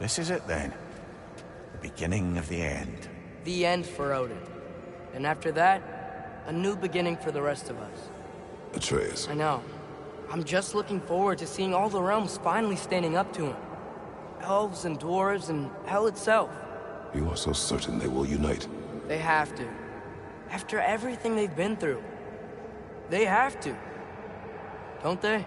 this is it then. The beginning of the end. The end for Odin. And after that, a new beginning for the rest of us. Atreus. I know. I'm just looking forward to seeing all the realms finally standing up to him. Elves and dwarves and hell itself. You are so certain they will unite? They have to. After everything they've been through. They have to. Don't they?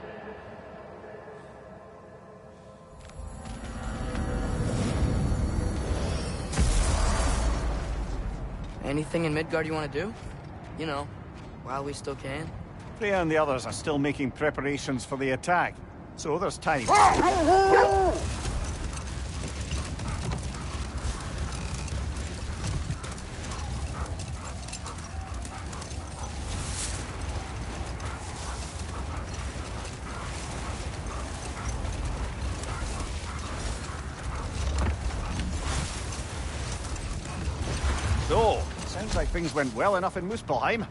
Anything in Midgard you want to do? You know, while we still can. Freya and the others are still making preparations for the attack, so there's time. So, sounds like things went well enough in Muspelheim.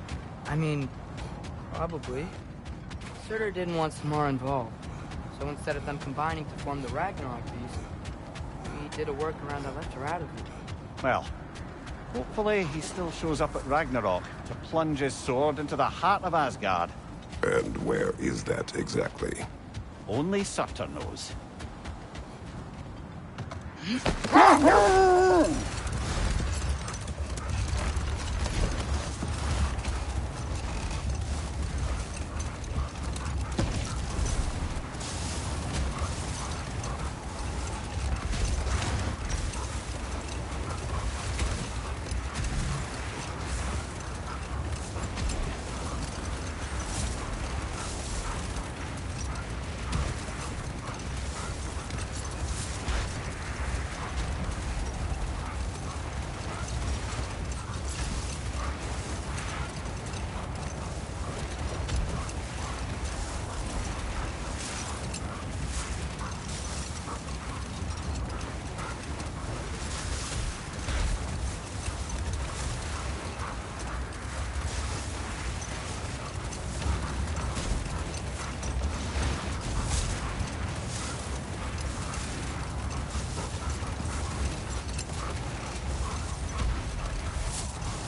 I mean, probably. Surtur didn't want Samara involved, so instead of them combining to form the Ragnarok beast, we did a workaround that left her out of it. Well, hopefully he still shows up at Ragnarok to plunge his sword into the heart of Asgard. And where is that exactly? Only Surtur knows.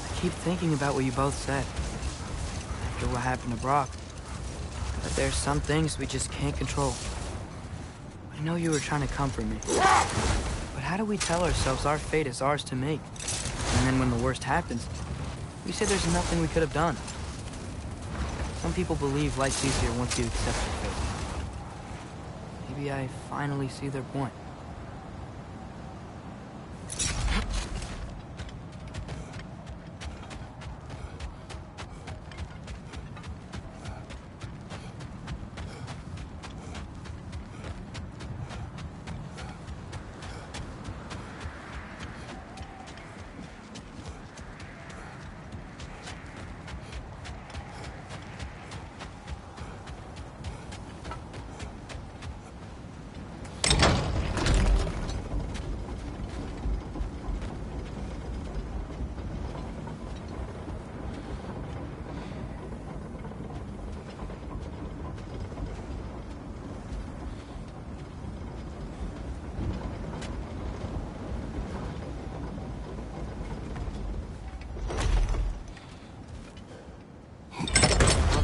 I keep thinking about what you both said. After what happened to Brock. But there's some things we just can't control. I know you were trying to comfort me. But how do we tell ourselves our fate is ours to make? And then when the worst happens, we say there's nothing we could have done. Some people believe life's easier once you accept your fate. Maybe I finally see their point.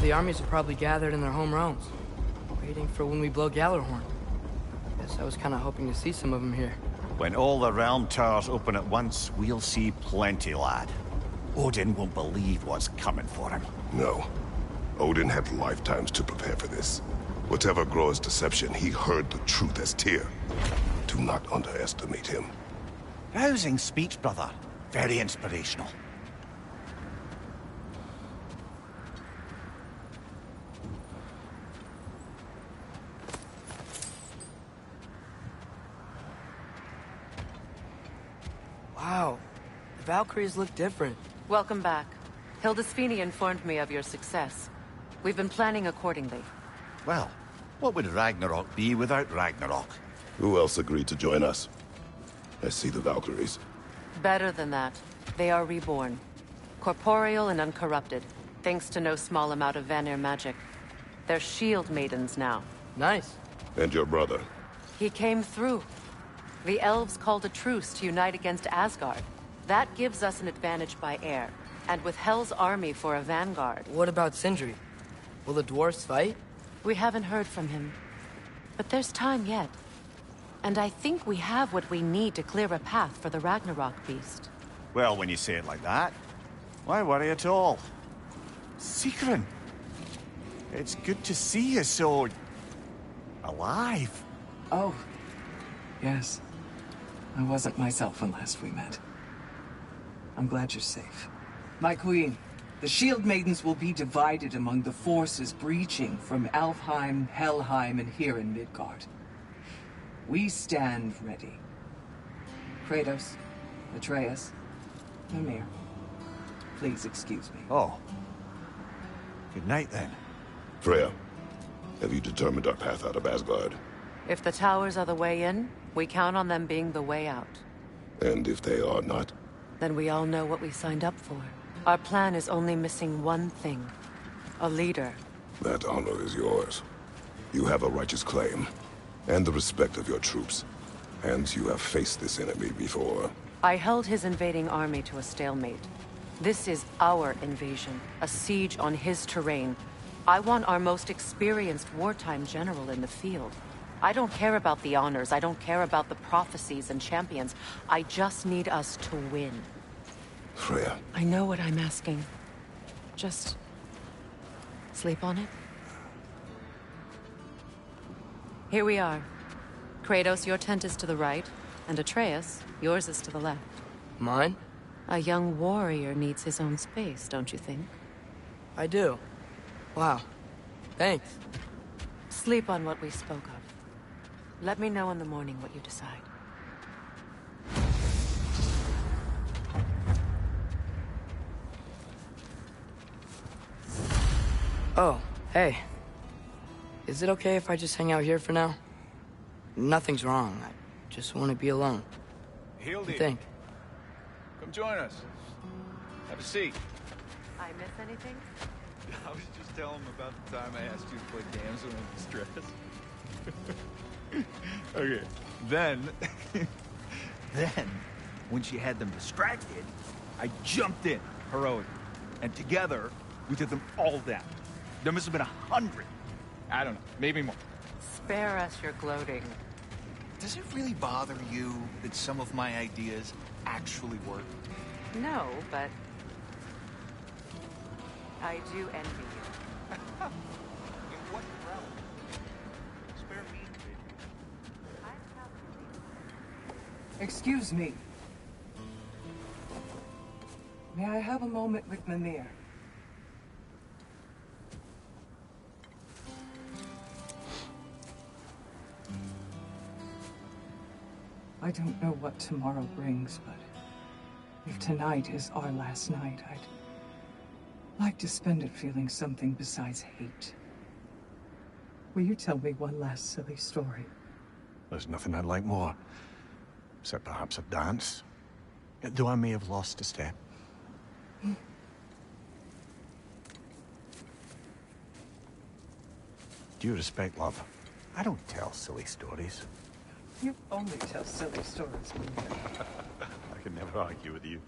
The armies are probably gathered in their home realms, waiting for when we blow Gjallarhorn. Guess I was kind of hoping to see some of them here. When all the realm towers open at once, we'll see plenty, lad. Odin won't believe what's coming for him. No. Odin had lifetimes to prepare for this. Whatever Groa's deception, he heard the truth as Tyr. Do not underestimate him. Rousing speech, brother. Very inspirational. Wow, the Valkyries look different. Welcome back. Hildisfini informed me of your success. We've been planning accordingly. Well, what would Ragnarok be without Ragnarok? Who else agreed to join us? I see the Valkyries. Better than that. They are reborn. Corporeal and uncorrupted, thanks to no small amount of Vanir magic. They're shield maidens now. Nice. And your brother? He came through. The elves called a truce to unite against Asgard. That gives us an advantage by air, and with Hel's army for a vanguard. What about Sindri? Will the dwarves fight? We haven't heard from him. But there's time yet. And I think we have what we need to clear a path for the Ragnarok beast. Well, when you say it like that, why worry at all? Sigrun, it's good to see you so... alive. Oh, yes. I wasn't myself when last we met. I'm glad you're safe. My queen, the Shield Maidens will be divided among the forces breaching from Alfheim, Helheim, and here in Midgard. We stand ready. Kratos, Atreus, Mimir, please excuse me. Oh. Good night, then. Freya, have you determined our path out of Asgard? If the towers are the way in, we count on them being the way out. And if they are not? Then we all know what we signed up for. Our plan is only missing one thing. A leader. That honor is yours. You have a righteous claim, and the respect of your troops. And you have faced this enemy before. I held his invading army to a stalemate. This is our invasion, a siege on his terrain. I want our most experienced wartime general in the field. I don't care about the honors, I don't care about the prophecies and champions. I just need us to win. Freya. I know what I'm asking. Just... sleep on it? Here we are. Kratos, your tent is to the right, and Atreus, yours is to the left. Mine? A young warrior needs his own space, don't you think? I do. Wow. Thanks. Sleep on what we spoke of. Let me know in the morning what you decide. Oh, hey. Is it okay if I just hang out here for now? Nothing's wrong. I just want to be alone. Hildy, Think. come join us. Have a seat. I miss anything? I was just telling him about the time I asked you to play damsel in distress. Okay, then, when she had them distracted, I jumped in, heroically, and together, we took them all down. There must have been 100. I don't know, maybe more. Spare us your gloating. Does it really bother you that some of my ideas actually work? No, but... I do envy you. In what realm? Spare me, baby. Excuse me. May I have a moment with Mimir? I don't know what tomorrow brings, but if tonight is our last night, I'd like to spend it feeling something besides hate. Will you tell me one last silly story? There's nothing I'd like more. Except perhaps a dance. Though I may have lost a step. Due respect, love. I don't tell silly stories. You only tell silly stories, Mimir. I can never argue with you.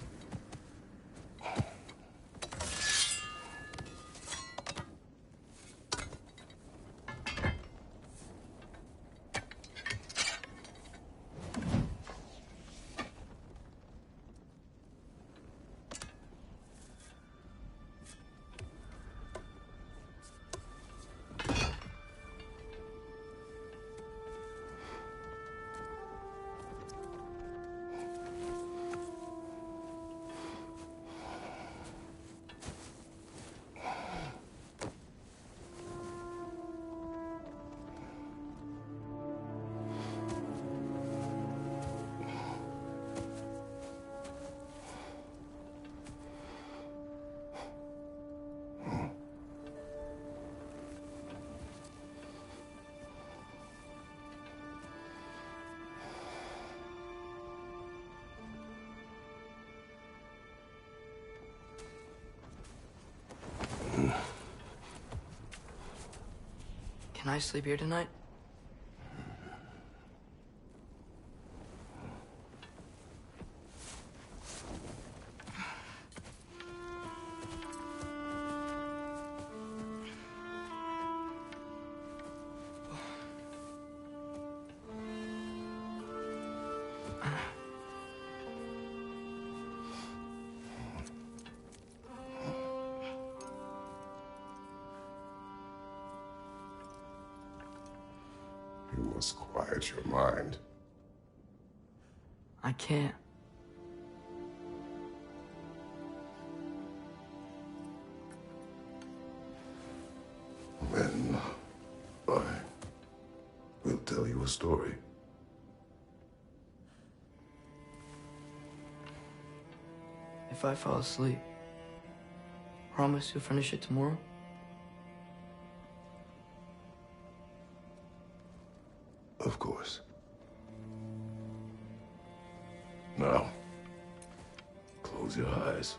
Can I sleep here tonight? You must quiet your mind. I can't. Then I will tell you a story. If I fall asleep, promise you'll finish it tomorrow? Of course. Now, close your eyes.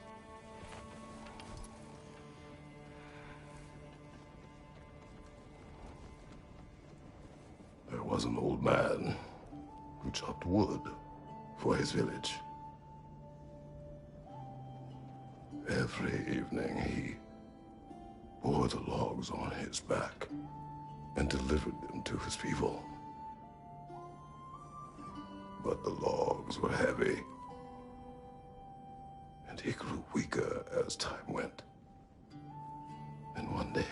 There was an old man who chopped wood for his village. Every evening he bore the logs on his back and delivered them to his people. But the logs were heavy, and he grew weaker as time went. And one day,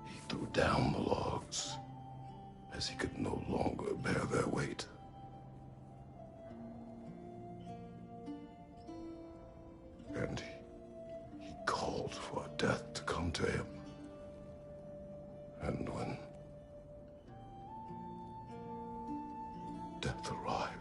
he threw down the logs as he could no longer bear their weight. And he called for death to come to him. And when death arrived,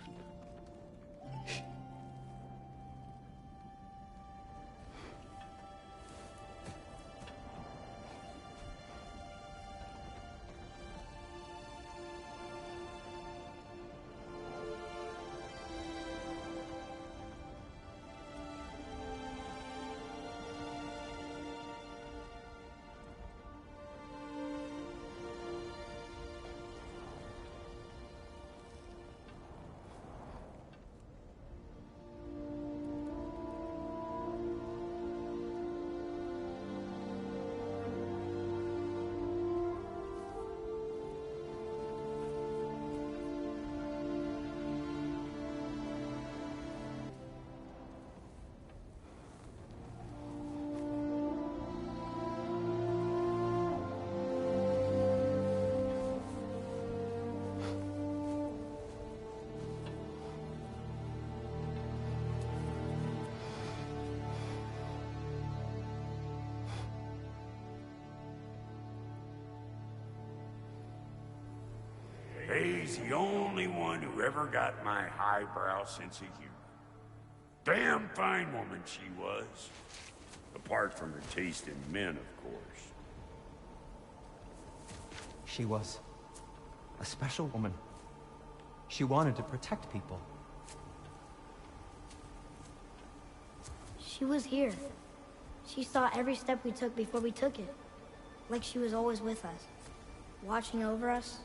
He's the only one who ever got my highbrow sense of humor. Damn fine woman she was. Apart from her taste in men, of course. She was a special woman. She wanted to protect people. She was here. She saw every step we took before we took it. Like she was always with us. Watching over us.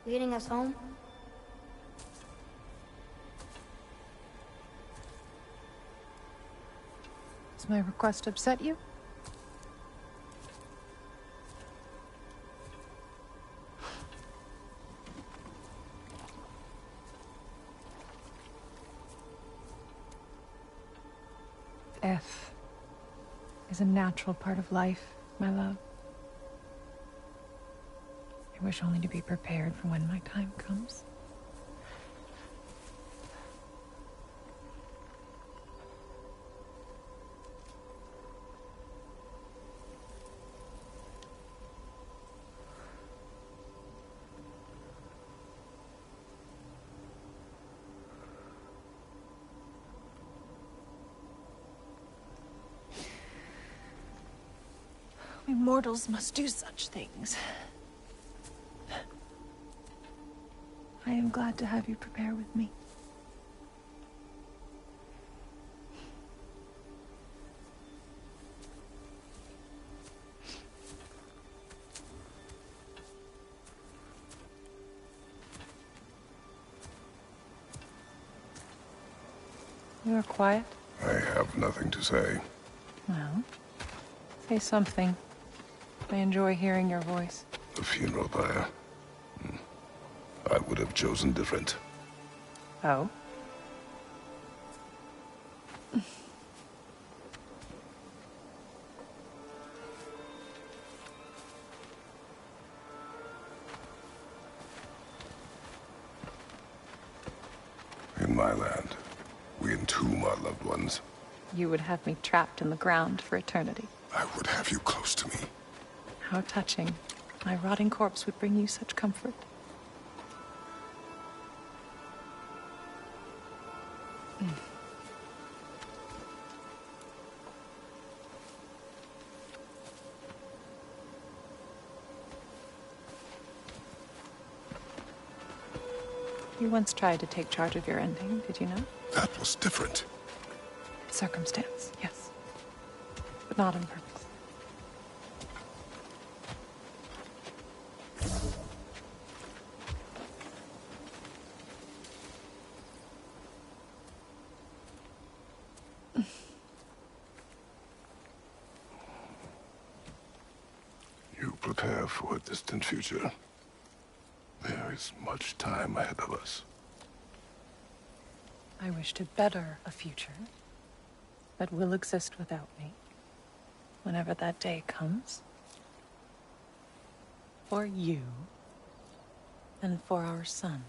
Leading us home. Does my request upset you? Death is a natural part of life, my love. I wish only to be prepared for when my time comes. We mortals must do such things. I am glad to have you prepare with me. You are quiet? I have nothing to say. Well, say something. I enjoy hearing your voice. The funeral pyre. I would have chosen different. Oh? my land. We entomb our loved ones. You would have me trapped in the ground for eternity. I would have you close to me. How touching. My rotting corpse would bring you such comfort. You once tried to take charge of your ending, did you know? That was different. Circumstance, yes. But not on purpose. You prepare for a distant future. There is much time ahead of us. I wish to better a future that will exist without me, whenever that day comes. For you, and for our son.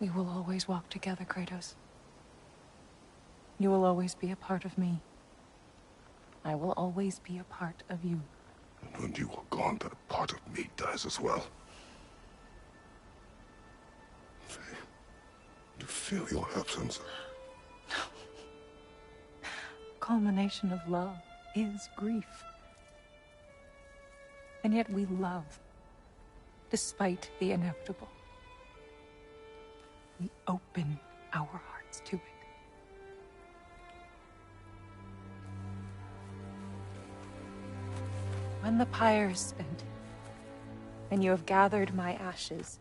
We will always walk together, Kratos. You will always be a part of me. I will always be a part of you. And when you are gone, that part of me dies as well. To feel your absence. Culmination of love is grief. And yet we love, despite the inevitable. We open our hearts to it. When the pyre is spent, and you have gathered my ashes,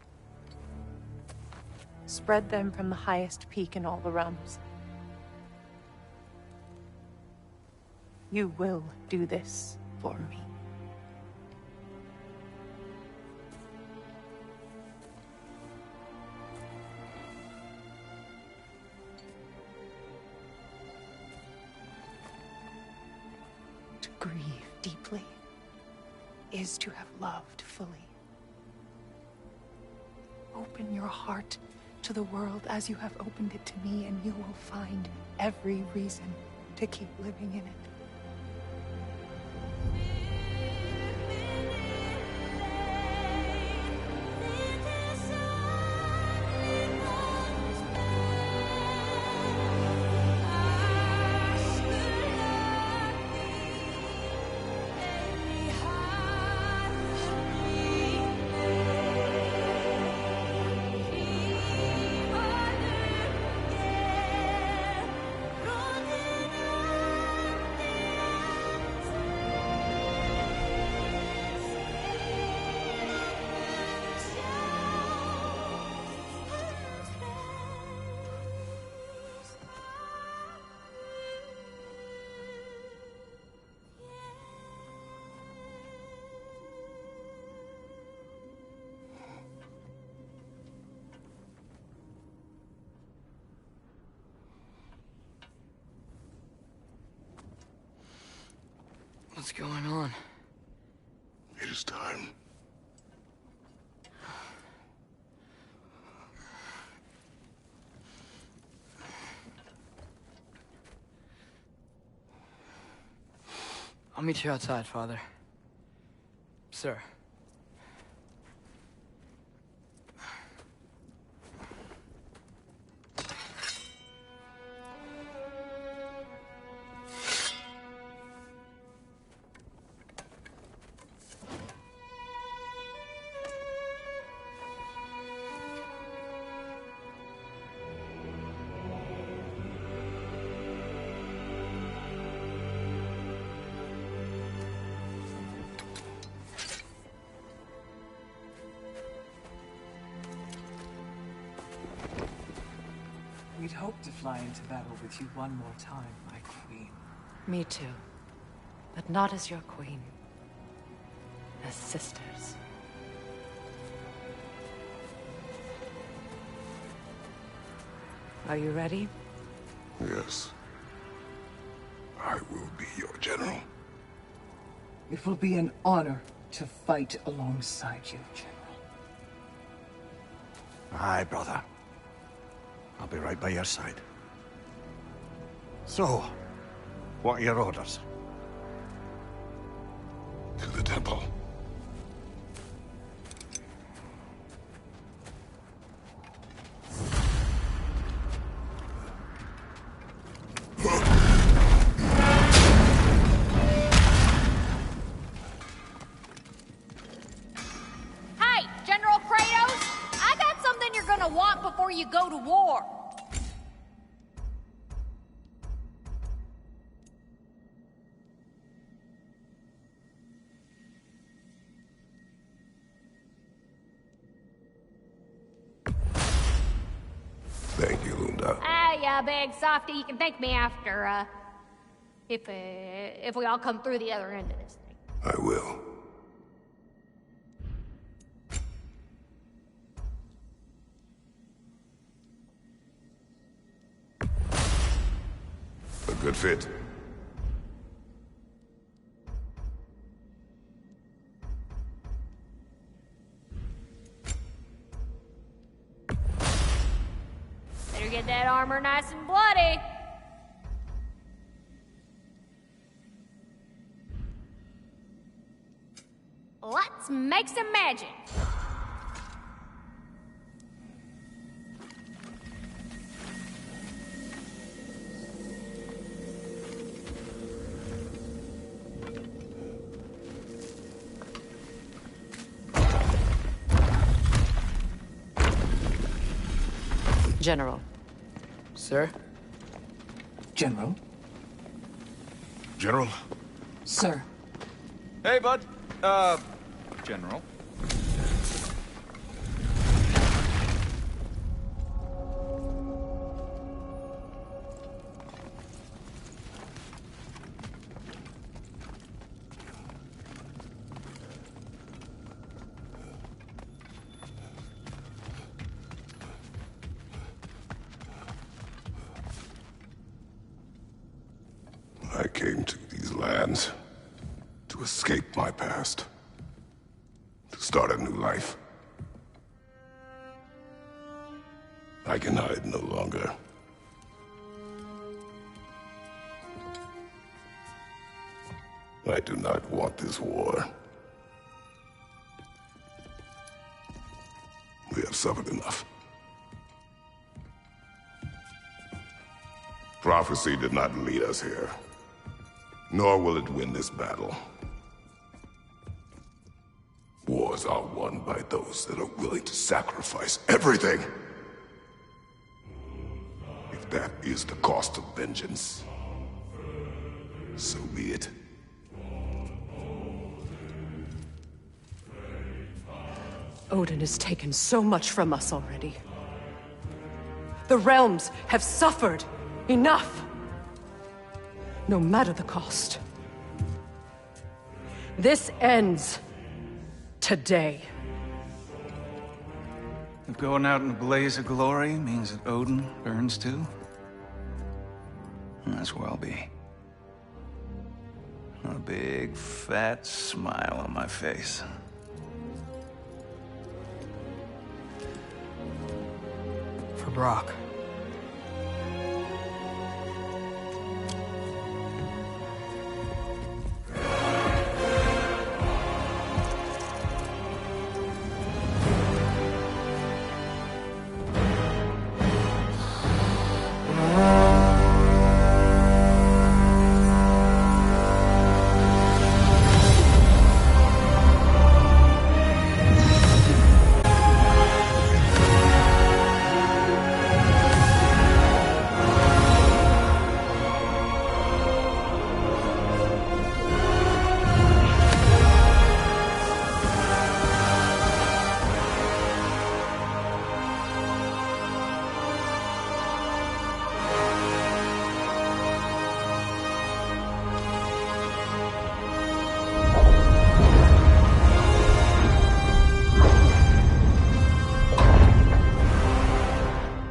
spread them from the highest peak in all the realms. You will do this for me. To grieve deeply is to have loved fully. Open your heart to the world as you have opened it to me, and you will find every reason to keep living in it. What's going on? It is time. I'll meet you outside, Father. Sir. We'd hoped to fly into battle with you one more time, my queen. Me too. But not as your queen. As sisters. Are you ready? Yes. I I will be your general. It will be an honor to fight alongside you, General. Aye, brother. I'll be right by your side. So, what are your orders? To the temple. Hey, General Kratos! I got something you're gonna want before you go to war. Thank you, Lunda. Yeah, big softy. You can thank me after, if we all come through the other end of this thing. I will. A good fit. Better get that armor nice and bloody. Let's make some magic. General. Sir? General? General? Sir. Hey, bud. General. I came to these lands to escape my past, to start a new life. I can hide no longer. I do not want this war. We have suffered enough. Prophecy did not lead us here, nor will it win this battle. Wars are won by those that are willing to sacrifice everything. If that is the cost of vengeance, so be it. Odin has taken so much from us already. The realms have suffered enough. No matter the cost. This ends today. If going out in a blaze of glory means that Odin burns too, that's where I'll be. A big, fat smile on my face. For Brock.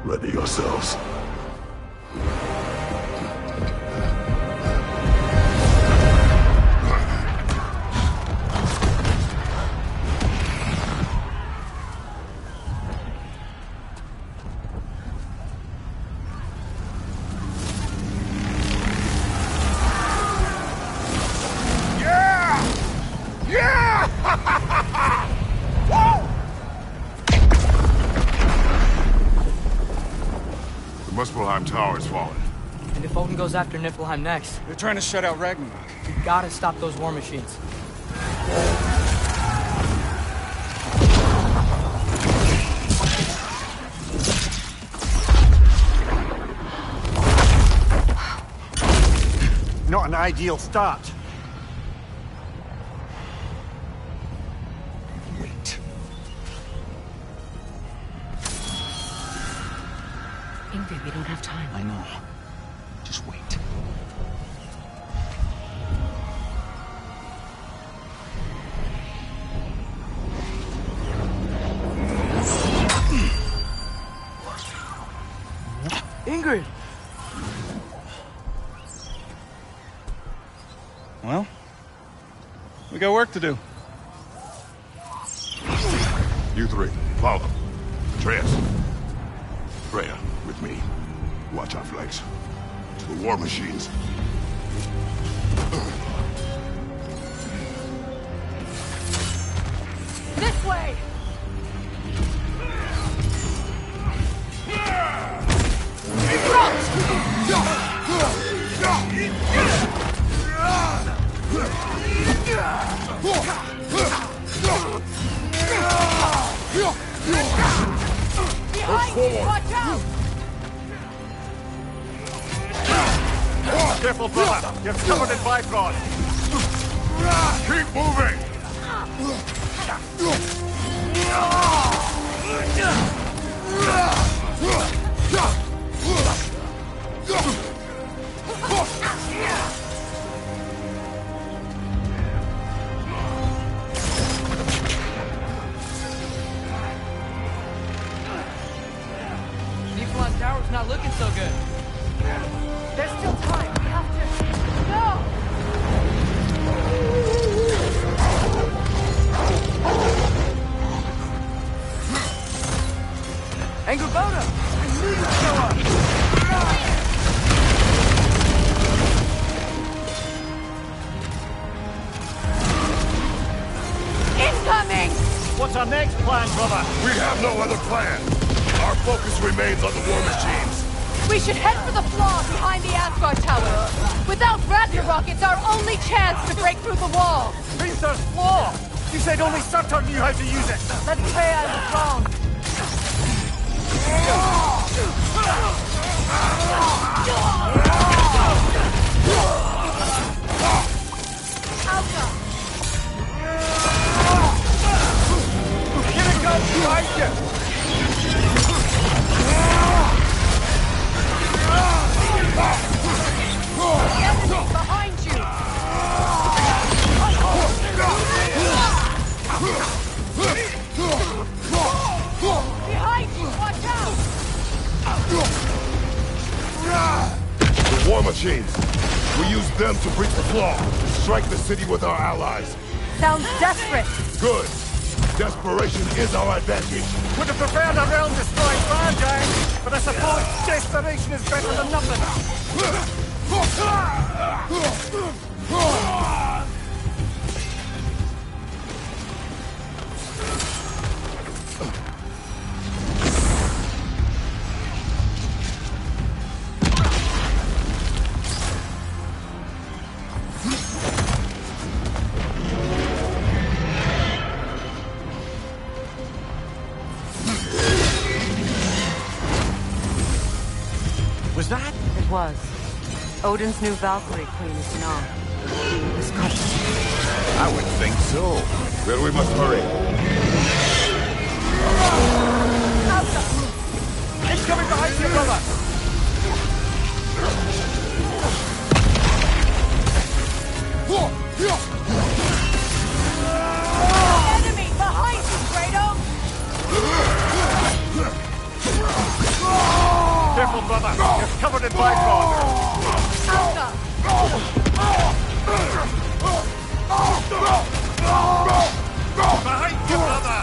Ready yourselves. Muspelheim Tower has fallen. And if Odin goes after Niflheim next, They're trying to shut out Ragnarok. we gotta stop those war machines. Not an ideal start. Wait. Ingrid, we don't have time. I know. Just wait. Ingrid! Well, we got work to do. You three, follow. Atreus. Freya, with me. Watch our flanks. To the war machines. This way! Behind you! Watch out! Careful, brother. You're covered in bifrost. Keep moving! Niflheim Tower's not looking so good. There's still time. We have to... No! Angrboda! I knew you'd show up! Incoming! What's our next plan, brother? We have no other plan. Our focus remains on the war machines. We should head for the flaw behind the Asgard Tower. Without Ragnarok, it's our only chance to break through the wall. Hreimthur's flaw! You said only Surtur knew how to use it! Let's say I was wrong. Here it comes behind you! Enemy behind you! Behind you! Watch out! The war machines. We use them to breach the flaw. Strike the city with our allies. Sounds desperate. Good. Desperation is our advantage. Would have preferred a realm-destroying Valentine, but I suppose desperation is better than nothing. Was that? It was. Odin's new Valkyrie Queen is not. This country. I would think so. Then we must hurry. He's coming behind you, brother! Enemy behind you, Kratos! Careful, brother! You're covered in bifrost! Behind you, brother!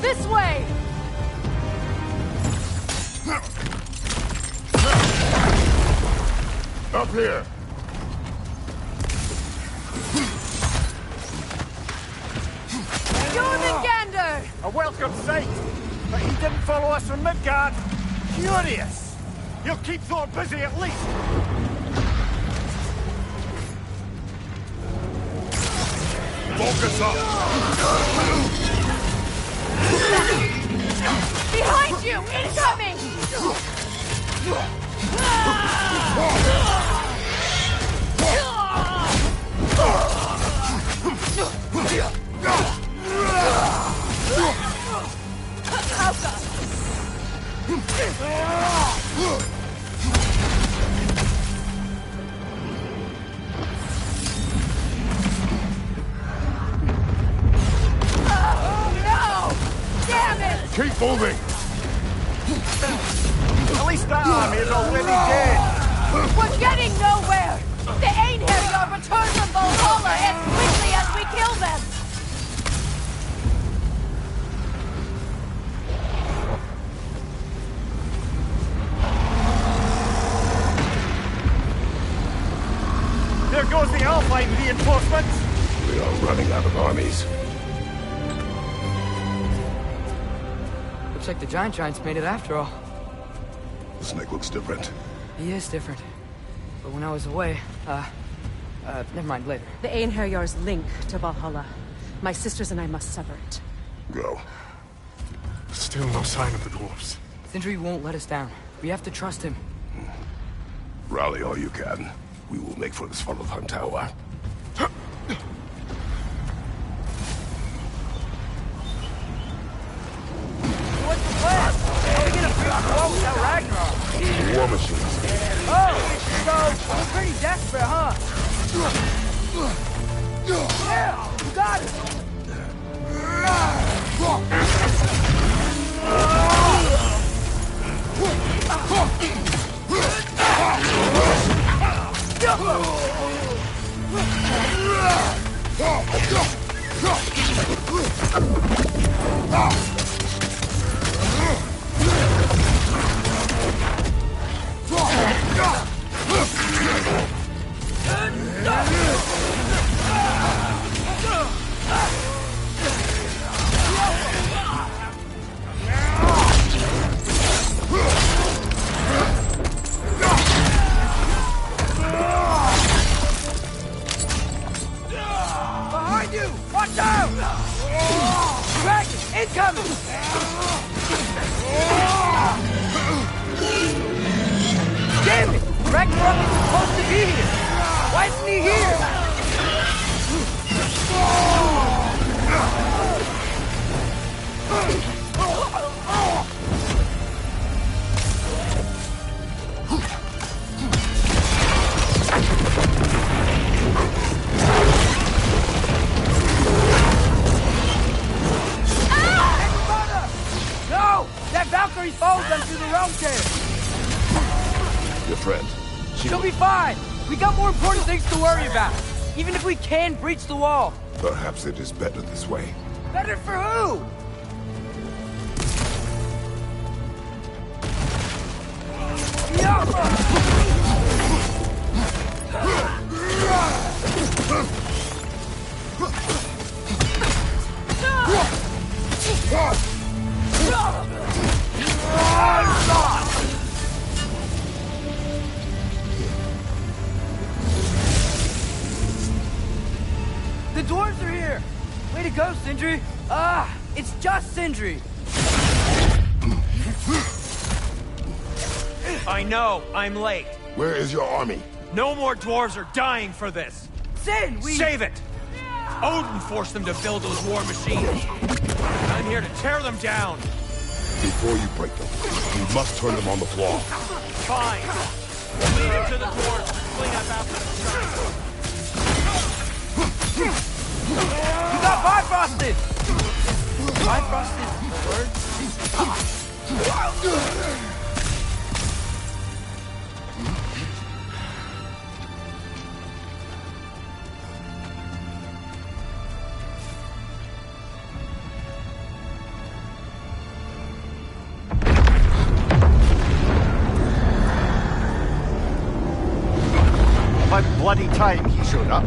This way! Up here! Jormungandr! A welcome sight, but he didn't follow us from Midgard. Curious. He'll keep Thor busy at least. Focus up! Behind you! Incoming! Keep moving! At least that army is already dead. We're getting nowhere! The Einherjar return from Valhalla as quickly as we kill them! There goes the Alpine reinforcements. We are running out of armies. Looks like the Giants made it after all. The snake looks different. He is different. But when I was away, never mind, later. The Einherjar's link to Valhalla. My sisters and I must sever it. Go. Still no sign of the dwarves. Sindri won't let us down. We have to trust him. Rally all you can. We will make for this Svartalfheim tower. What's the plan? How are we gonna free our world without Ragnarok? War machines. Oh, so we're pretty desperate, huh? Yeah, you got it. Behind you! Watch out! Dragon, incoming! Damn it! Ragnarok is supposed to be here! Why isn't he here? No! That Valkyrie falls onto the road there! Your friend. She'll be fine! We got more important things to worry about! Even if we can breach the wall! Perhaps it is better this way. Better for who? The dwarves are here! Way to go, Sindri! It's just Sindri! I know, I'm late. Where is your army? No more dwarves are dying for this! Sin, Save it! Odin forced them to build those war machines. I'm here to tear them down. Before you break them, you must turn them on the floor. Fine. Lead them to the dwarves and clean up after the giants. You got bifrosted! Bifrosted word? time he showed up.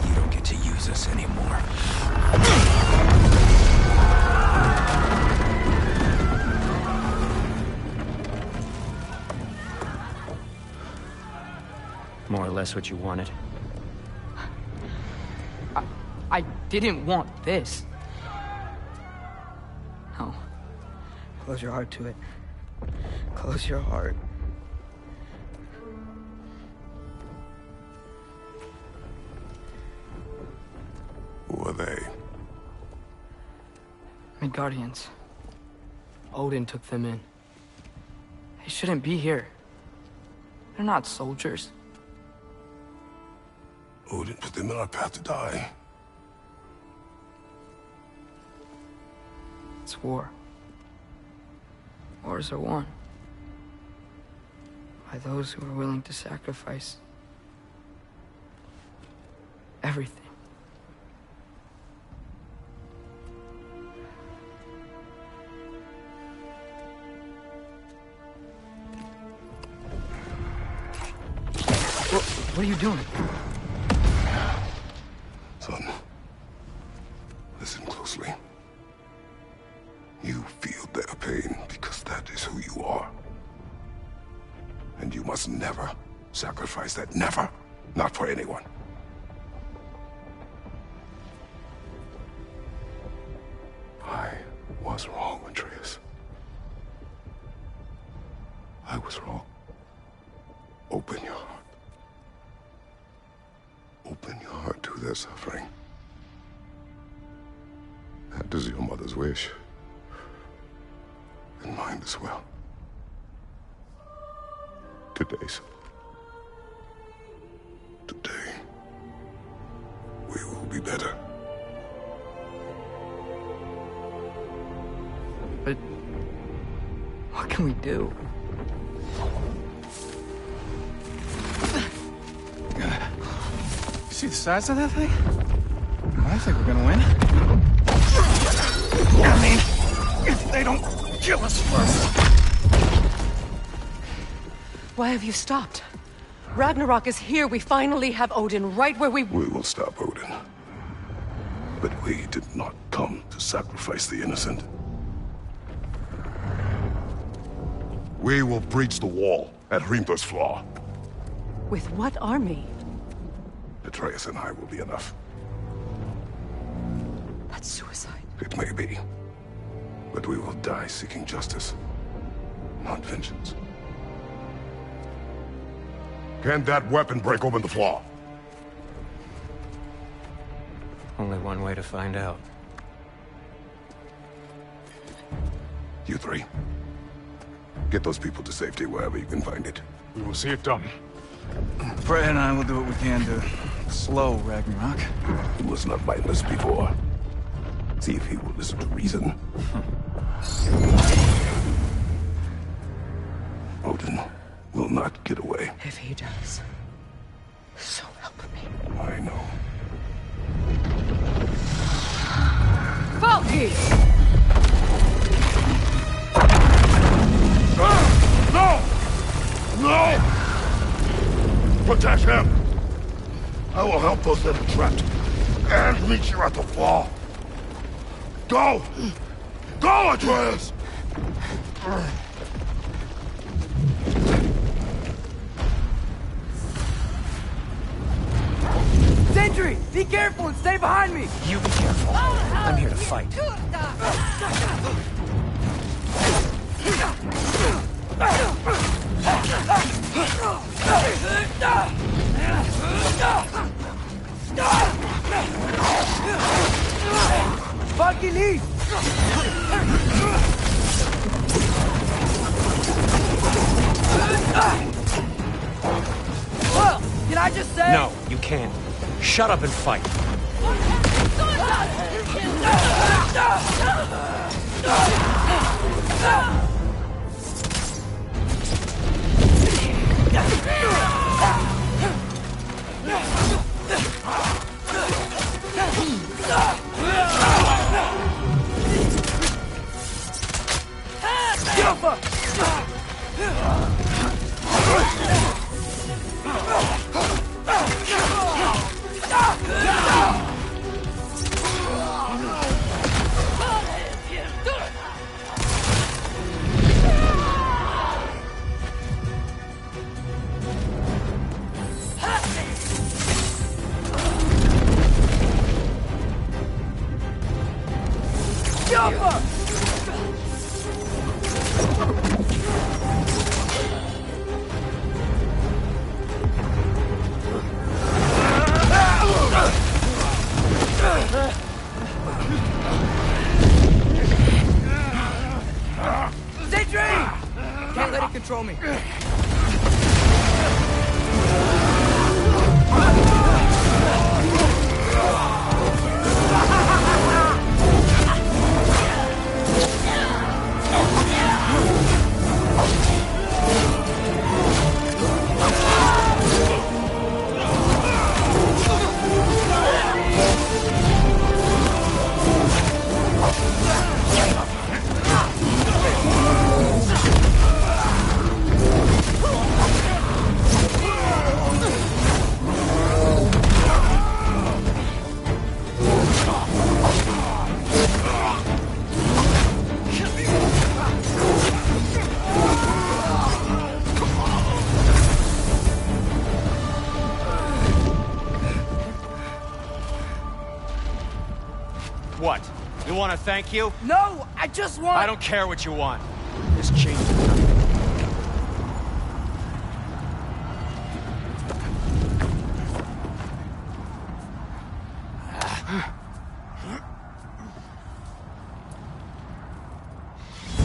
You don't get to use us anymore. More or less what you wanted. I didn't want this. No. Close your heart to it. Close your heart. Who are they? Midgardians. Odin took them in. They shouldn't be here. They're not soldiers. Odin put them in our path to die. It's war. Wars are won by those who are willing to sacrifice everything. What are you doing? Son, listen closely. You feel their pain because that is who you are. And you must never sacrifice that. Never. Not for anyone. I was wrong, Atreus. I was wrong. Open your heart. Open your heart to their suffering. That is your mother's wish. And mine as well. Today, son. Today, we will be better. But what can we do? See the size of that thing? I think we're gonna win. I mean, if they don't kill us first. Why have you stopped? Ragnarok is here. We finally have Odin right where we... We will stop Odin. But we did not come to sacrifice the innocent. We will breach the wall at Hrimthor's Flaw. With what army? Atreus and I will be enough. That's suicide. It may be. But we will die seeking justice, not vengeance. Can that weapon break open the flaw? Only one way to find out. You three. Get those people to safety wherever you can find it. We will see it done. Fred and I will do what we can to slow Ragnarok. He was not mindless before. See if he will listen to reason. Odin will not get away. If he does, so help me. I know. Valky! No! No! Protect him! I will help those that are trapped. And meet you at the flaw. Go! Go, Atreus! Sentry! Be careful and stay behind me! You be careful. I'm here to fight. Valky, leave! Well, can I just say... No, you can't. Shut up and fight. Can't let it control me. What? You want to thank you? No, I just want... I don't care what you want. Just change it.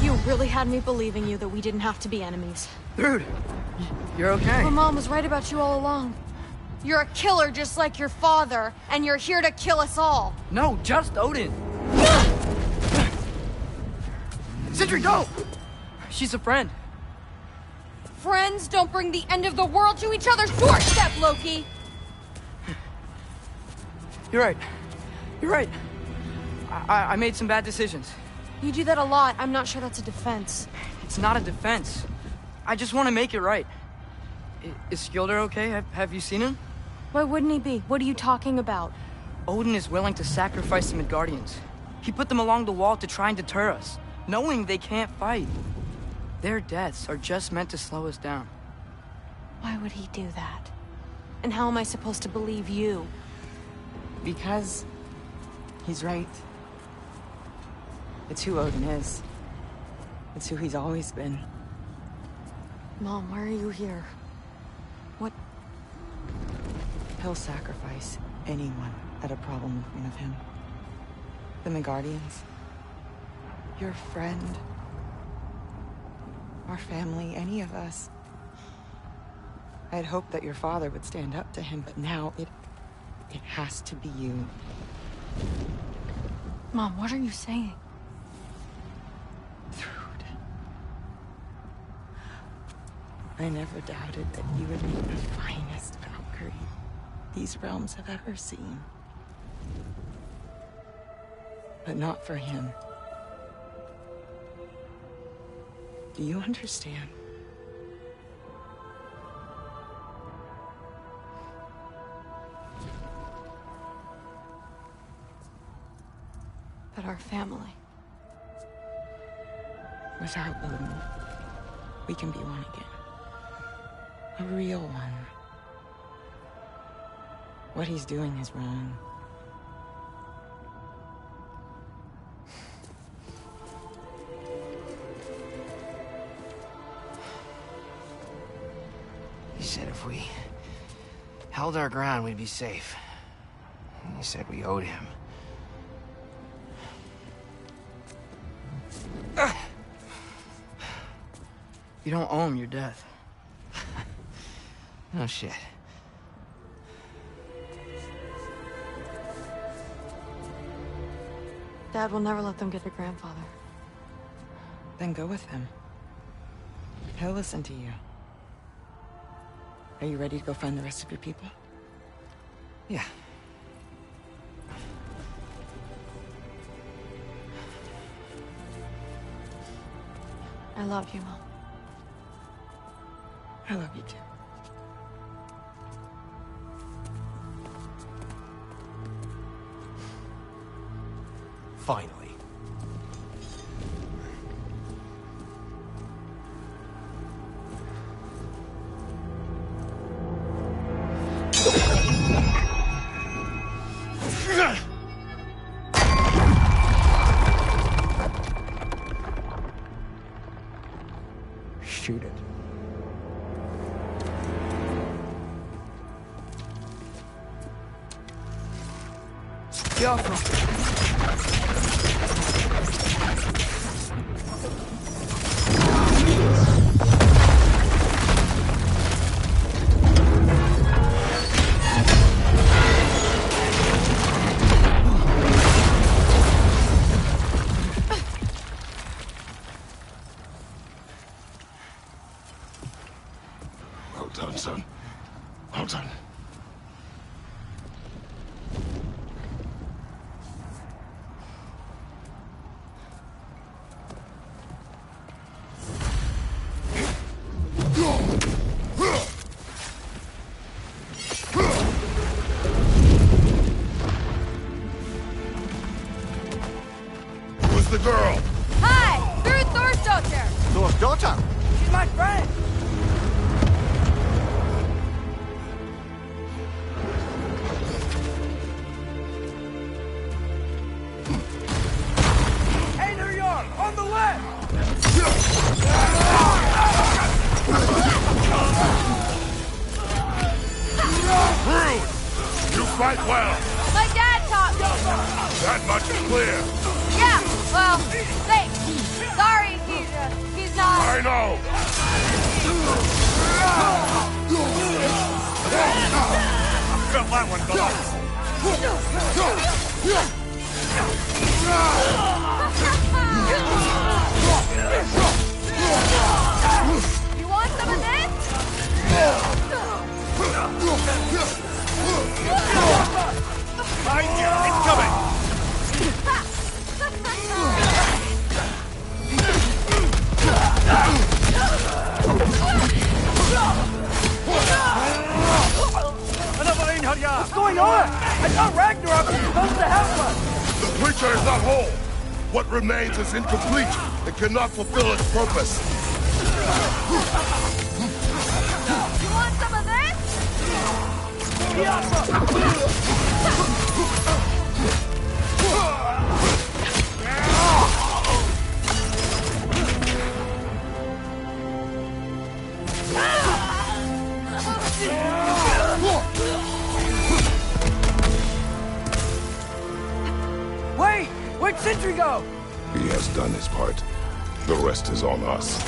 You really had me believing you that we didn't have to be enemies. Dude, you're okay. My mom was right about you all along. You're a killer just like your father, and you're here to kill us all. No, just Odin. Sentry, go! She's a friend. Friends don't bring the end of the world to each other's doorstep, Loki! You're right. You're right. I made some bad decisions. You do that a lot. I'm not sure that's a defense. It's not a defense. I just want to make it right. Is Skilder okay? Have you seen him? Why wouldn't he be? What are you talking about? Odin is willing to sacrifice the Midgardians. He put them along the wall to try and deter us, knowing they can't fight. Their deaths are just meant to slow us down. Why would he do that? And how am I supposed to believe you? Because he's right. It's who Odin is. It's who he's always been. Mom, why are you here? What? He'll sacrifice anyone at a problem in front of him. The Midgardians. Your friend. Our family, any of us. I had hoped that your father would stand up to him, but now it has to be you. Mom, what are you saying? I never doubted that you would be the finest Valkyrie these realms have ever seen. But not for him. Do you understand? But our family. Without Odin, we can be one again. A real one. What he's doing is wrong. He said if we held our ground, we'd be safe. He said we owed him. You don't owe him your death. No shit. Dad will never let them get their grandfather. Then go with him. He'll listen to you. Are you ready to go find the rest of your people? Yeah. I love you, Mom. I love you too. Finally. shoot it. Get off him. Well done, son. Well done. Who's the girl? Hi! You're Thor's daughter! Thor's daughter? She's my friend. Hey, there you are! On the left! Rude! You fight well. My dad taught me! That much is clear. Yeah, well, thanks. Sorry, he's not... I know. Felt that one, You want some of this? Behind you! Incoming! Another in, hurry up! What's going on? I thought Ragnarok was supposed to help us! The creature is not whole. What remains is incomplete and cannot fulfill its purpose. You want some of this? Wait! Where'd Sentry go? He has done his part. The rest is on us.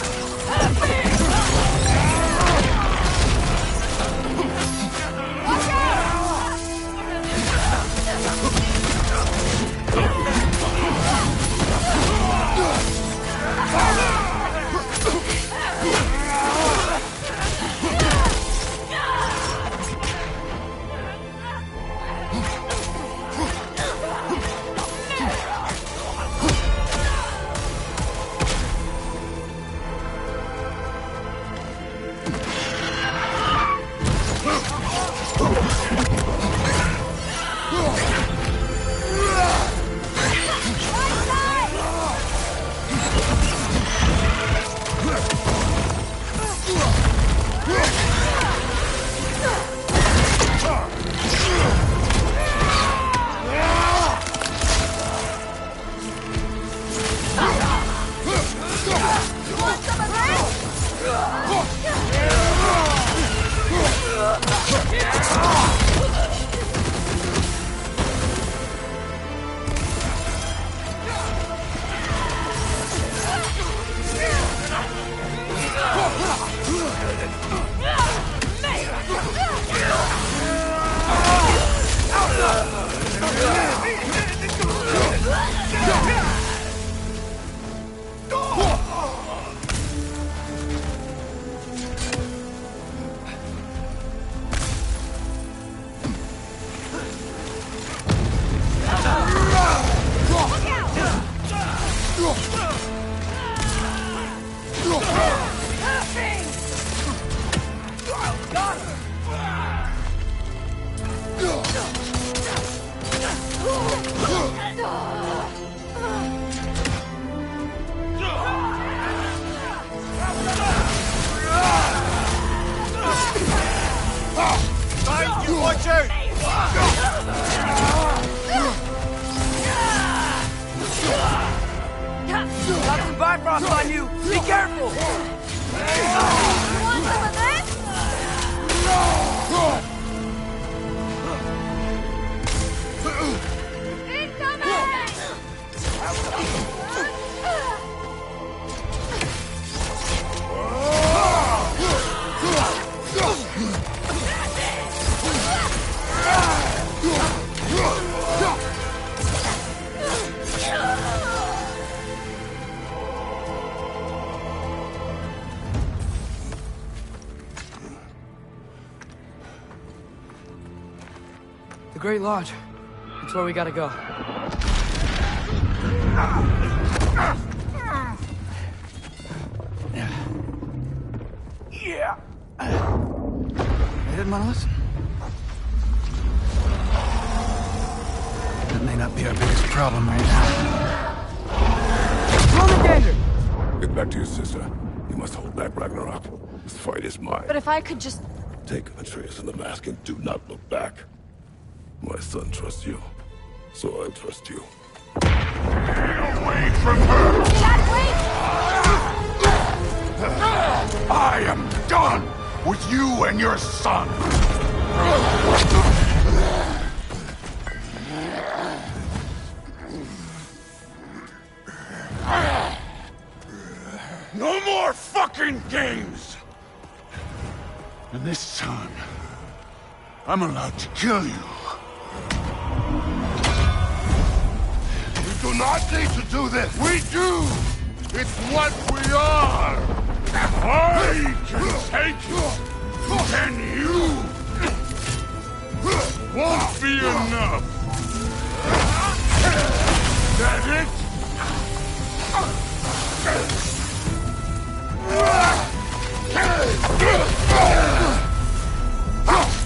Watch out! Got some Bifrost on you! Be careful! Great Lodge. That's where we gotta go. Yeah. You didn't want to listen? That may not be our biggest problem right now. Roman danger! Get back to your sister. You must hold back Ragnarok. This fight is mine. But if I could just... Take Atreus and the mask and do not look back. My son trusts you, so I trust you. Get away from her! Dad, wait! I am done with you and your son! No more fucking games! And this time, I'm allowed to kill you. You do not need to do this! We do! It's what we are! I can take it! Can you? Won't be enough! That it?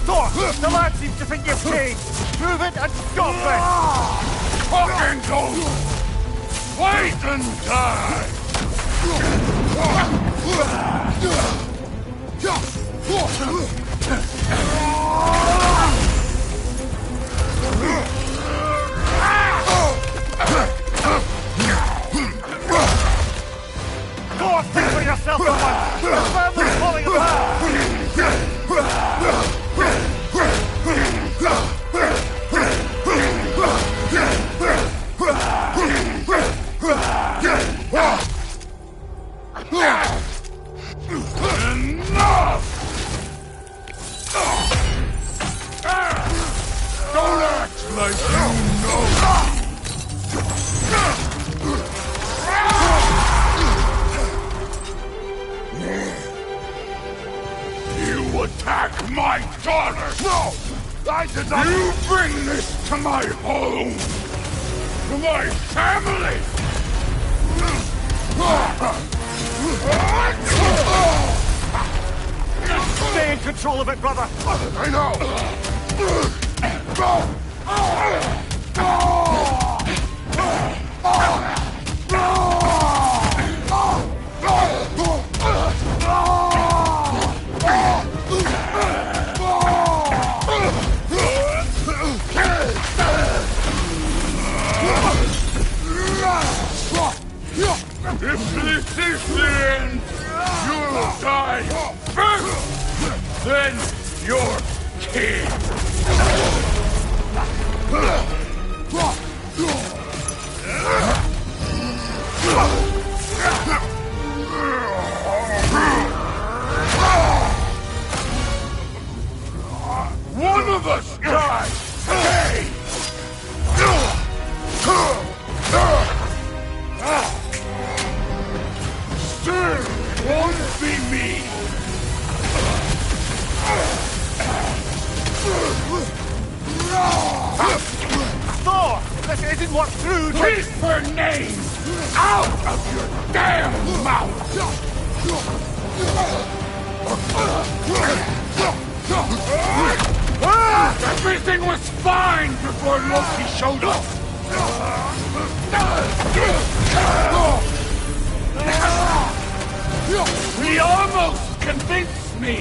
Thor! The lad seems to think you've changed! Prove it and stop it! Fucking ghost! Wait and die! Thor, think for yourself, someone! The family's falling apart! Enough! Don't act like you know! You attack my daughter! No! I did not... You bring this to my home! To my family! Stay in control of it, brother! I know! If this is the end, you'll die first! Then you're king! One of us dies today! Still won't be me! Thor! This isn't what true... Keep her name out of your damn mouth! Everything was fine before Loki showed up! He almost convinced me!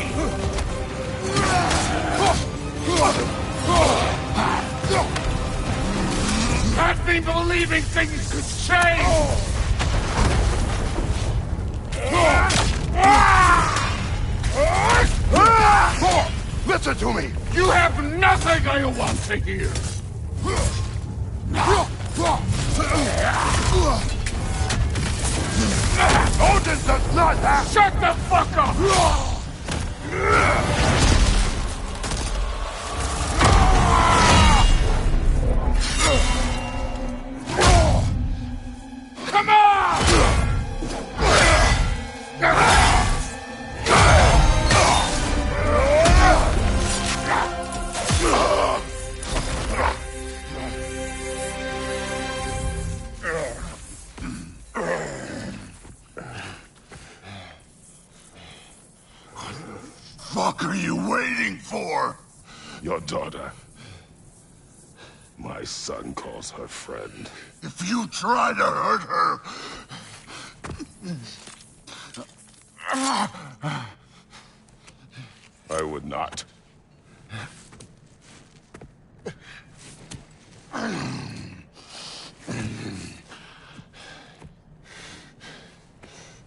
Had me believing things could change! Listen to me! You have nothing I want to hear! Odin does not have... Shut the fuck up! Come on! fuck are you waiting for? Your daughter. My son calls her friend. If you try to hurt her... I would not.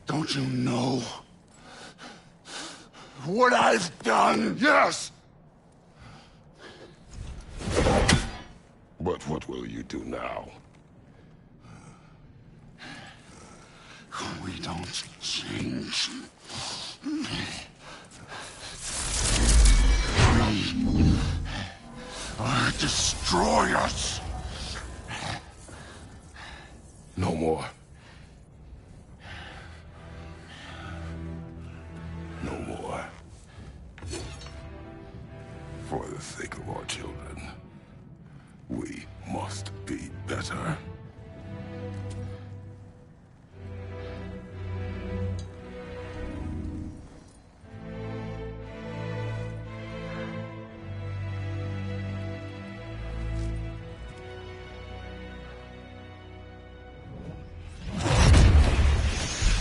Don't you know what I've done? Yes! But what will you do now? We don't change. We are destroyers. No more. No more. For the sake of our children, we must be better.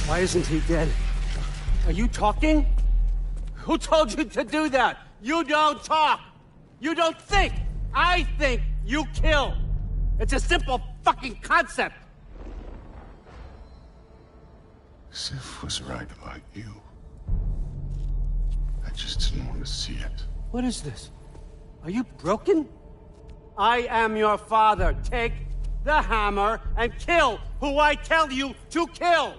Why isn't he dead? Are you talking? Who told you to do that? You don't talk! You don't think! I think, you kill! It's a simple fucking concept! Sif was right about you. I just didn't want to see it. What is this? Are you broken? I am your father. Take the hammer and kill who I tell you to kill!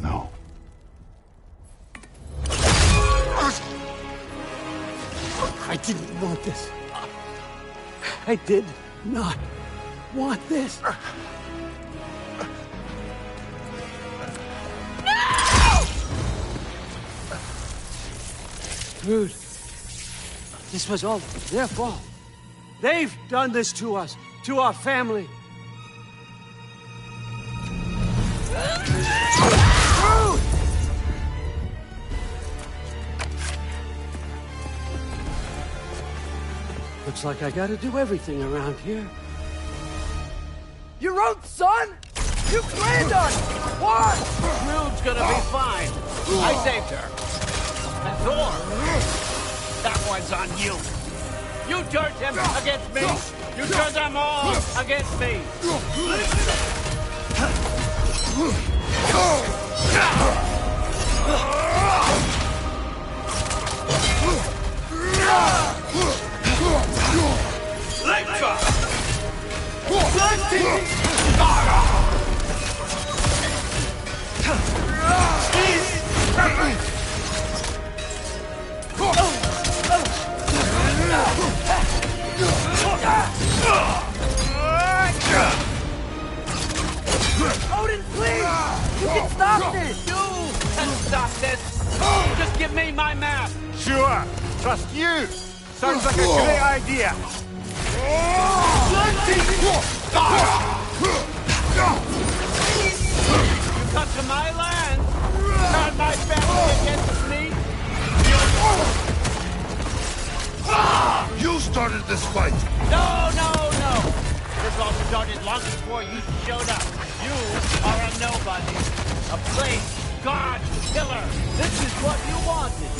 No. I didn't want this. I did not want this. No! Dude, this was all their fault. They've done this to us, to our family. Looks like I gotta do everything around here. Your own son? You planned on it! Why? Rude's gonna be fine. I saved her. And Thor, that one's on you. You turned him against me. You turned them all against me. Odin, please! You can stop this! You can stop this! Just give me my map! Sure! Trust you! Sounds like a great idea! You come to my land, turn my family against me. You started this fight! No, no, no! This all started long before you showed up. You are a nobody, a place god killer. This is what you wanted,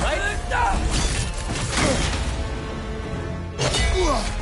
right? No more!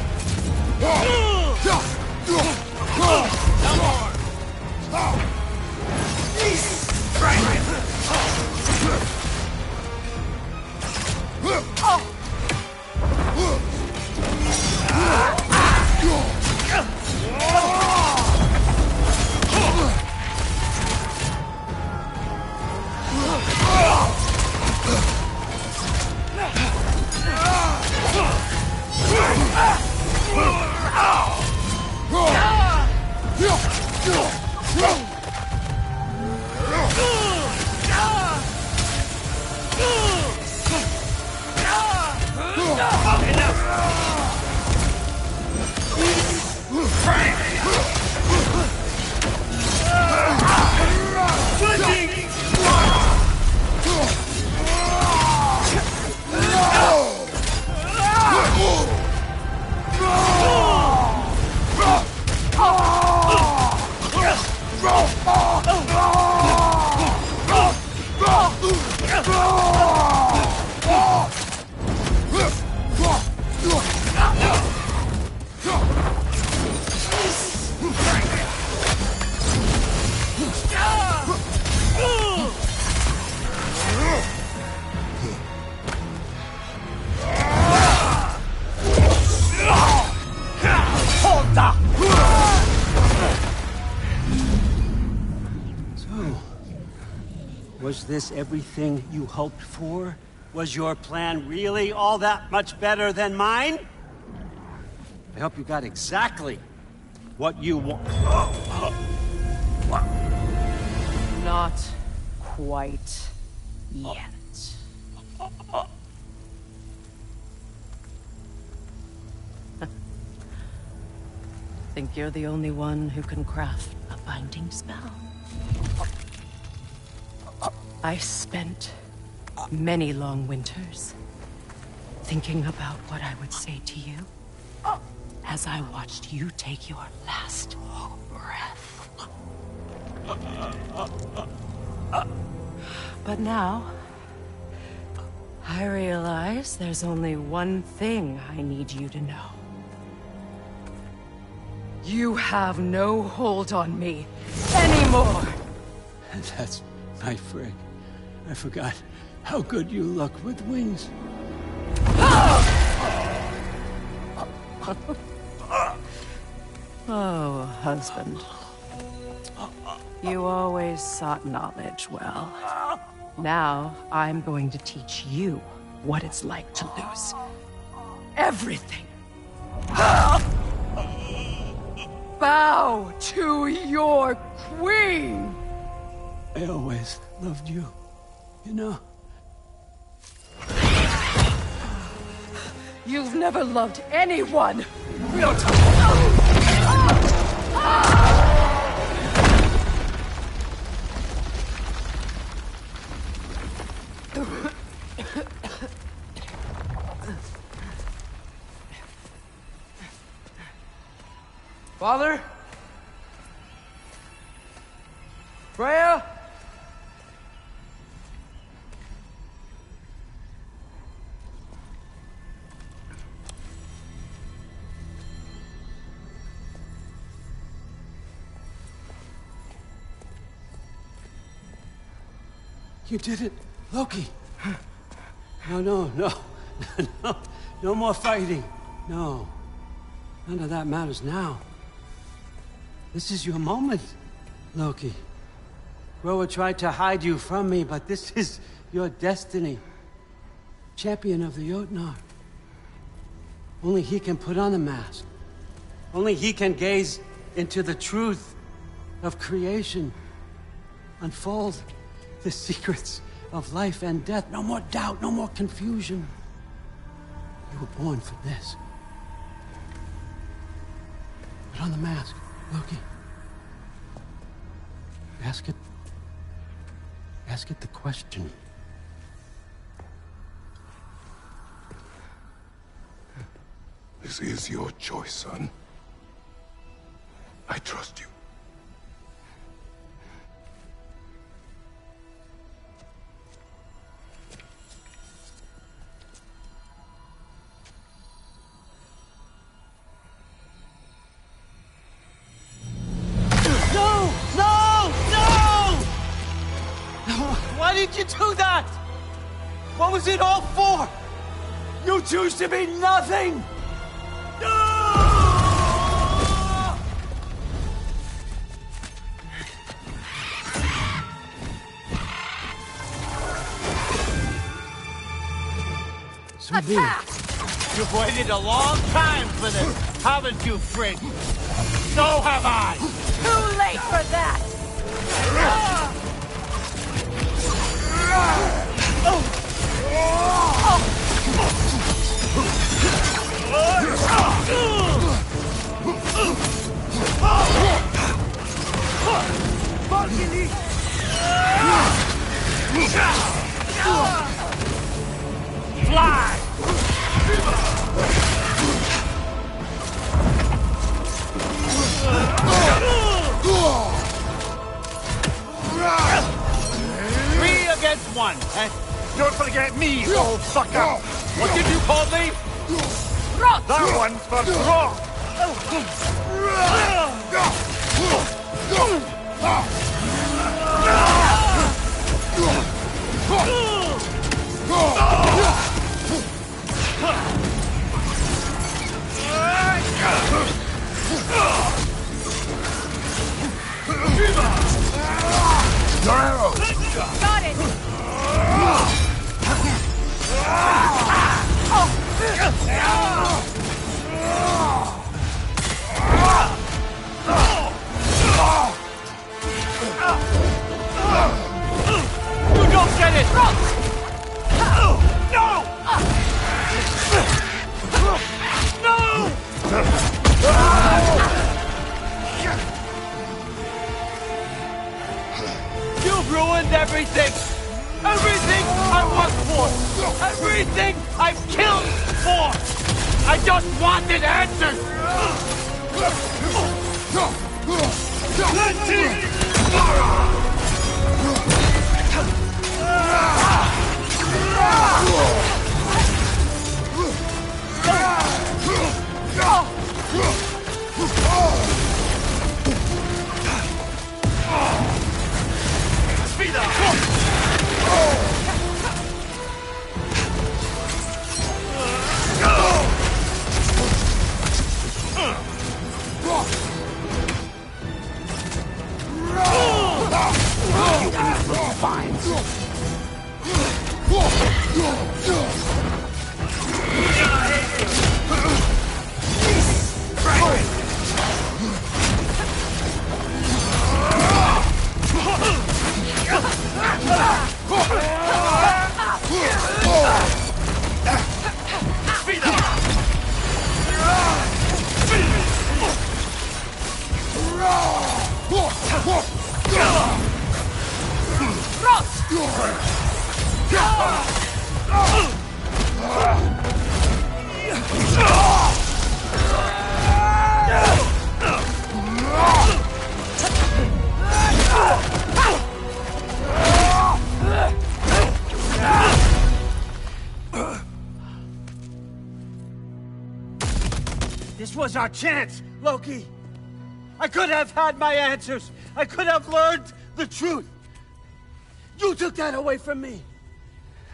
Was this everything you hoped for? Was your plan really all that much better than mine? I hope you got exactly what you want. Not quite yet. Think you're the only one who can craft a binding spell? I spent many long winters thinking about what I would say to you as I watched you take your last breath. But now, I realize there's only one thing I need you to know. You have no hold on me anymore. That's my frig. I forgot how good you look with wings. Oh, husband. You always sought knowledge well. Now, I'm going to teach you what it's like to lose everything. Bow to your queen! I always loved you, you know. You've never loved anyone! Real Father? Freya? You did it, Loki. No. No more fighting. No. None of that matters now. This is your moment, Loki. Groa tried to hide you from me, but this is your destiny. Champion of the Jotnar. Only he can put on the mask. Only he can gaze into the truth of creation. Unfold the secrets of life and death. No more doubt, no more confusion. You were born for this. Put on the mask, Loki. Ask it the question. This is your choice, son. I trust you. Why did you do that? What was it all for? You choose to be nothing! Attack! You've waited a long time for this, haven't you, Frig? So have I! Too late for that! me, old fucker! What did you call me? That one's for Brock! Your arrows! Got it! You don't get it! You've ruined everything! Everything I worked for! Everything I've killed for! I just wanted answers! This was our chance, Loki. I could have had my answers. I could have learned the truth. You took that away from me.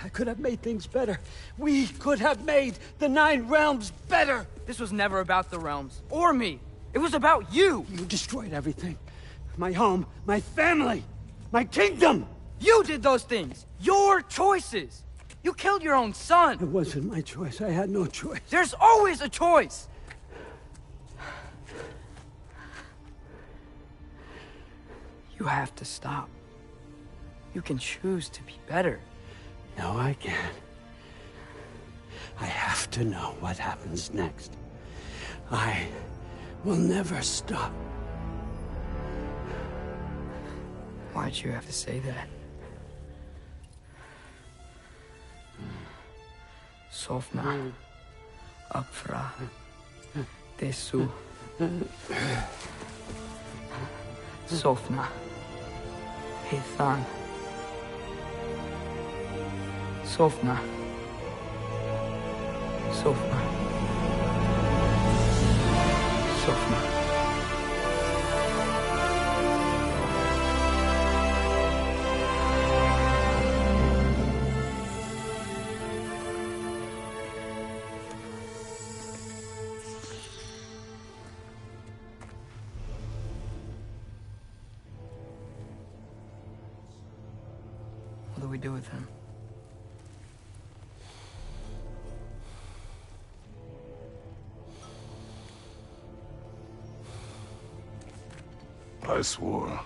I could have made things better. We could have made the 9 realms better. This was never about the realms, or me. It was about you. You destroyed everything. My home, my family, my kingdom. You did those things. Your choices. You killed your own son. It wasn't my choice. I had no choice. There's always a choice. You have to stop. You can choose to be better. No, I can't. I have to know what happens next. I will never stop. Why'd you have to say that? Sofna. Apfra. Desu. Sofna. Hithan. Sofna. Sofna. Sofna. What do we do with him? I swore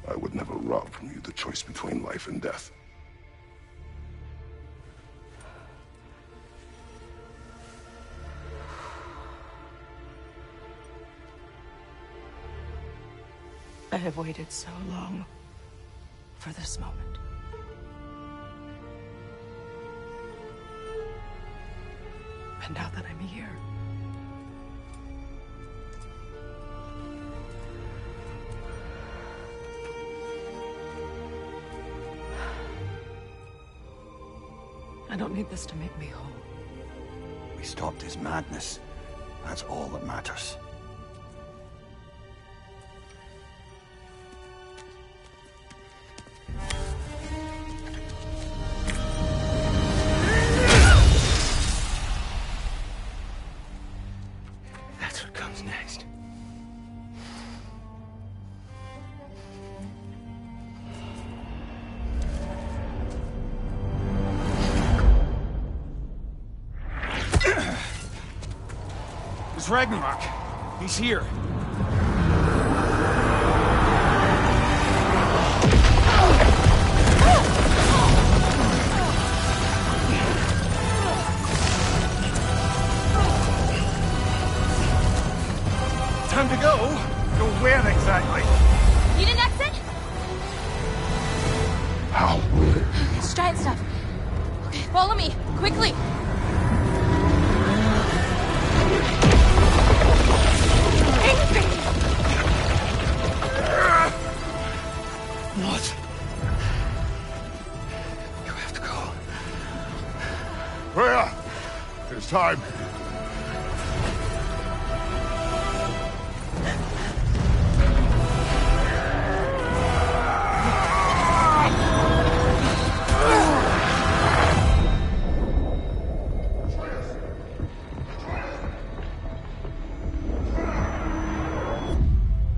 I would never rob from you the choice between life and death. I have waited so long for this moment. And now that I'm here, I don't need this to make me whole. We stopped his madness. That's all that matters. That's what comes next. It's Ragnarok. He's here. Time to go. Go where exactly? Need an exit? How? It's giant stuff. Okay, follow me, quickly. What? You have to go. Freya! It's time.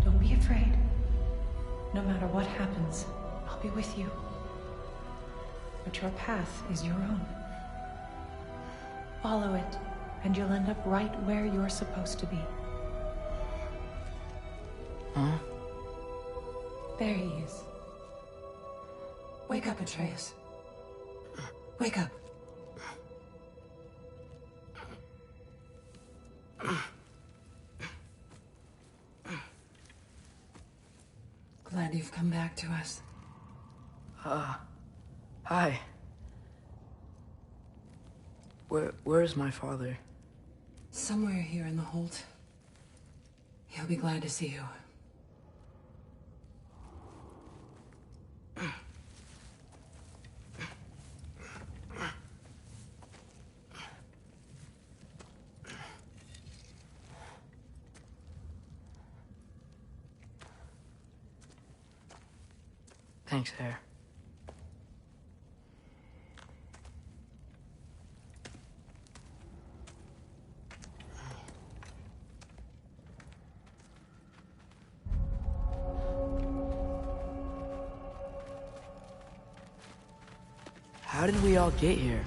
Don't be afraid. No matter what happens, I'll be with you. But your path is your own. Follow it, and you'll end up right where you're supposed to be. Huh? There he is. Wake up, Atreus. Wake up. Glad you've come back to us. Hi. Where's my father? Somewhere here in the hold. He'll be glad to see you. Thanks, Hare. How did we all get here?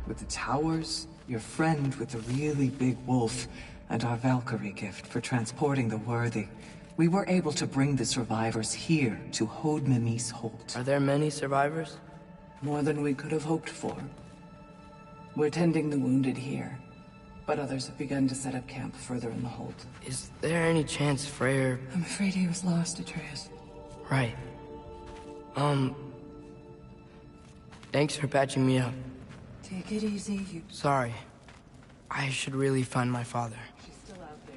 With the towers, your friend with the really big wolf, and our Valkyrie gift for transporting the worthy, we were able to bring the survivors here to Hod Mimi's Holt. Are there many survivors? More than we could have hoped for. We're tending the wounded here, but others have begun to set up camp further in the hold. Is there any chance Freyr... I'm afraid he was lost, Atreus. Right. Thanks for patching me up. Take it easy, you... Sorry. I should really find my father. She's still out there.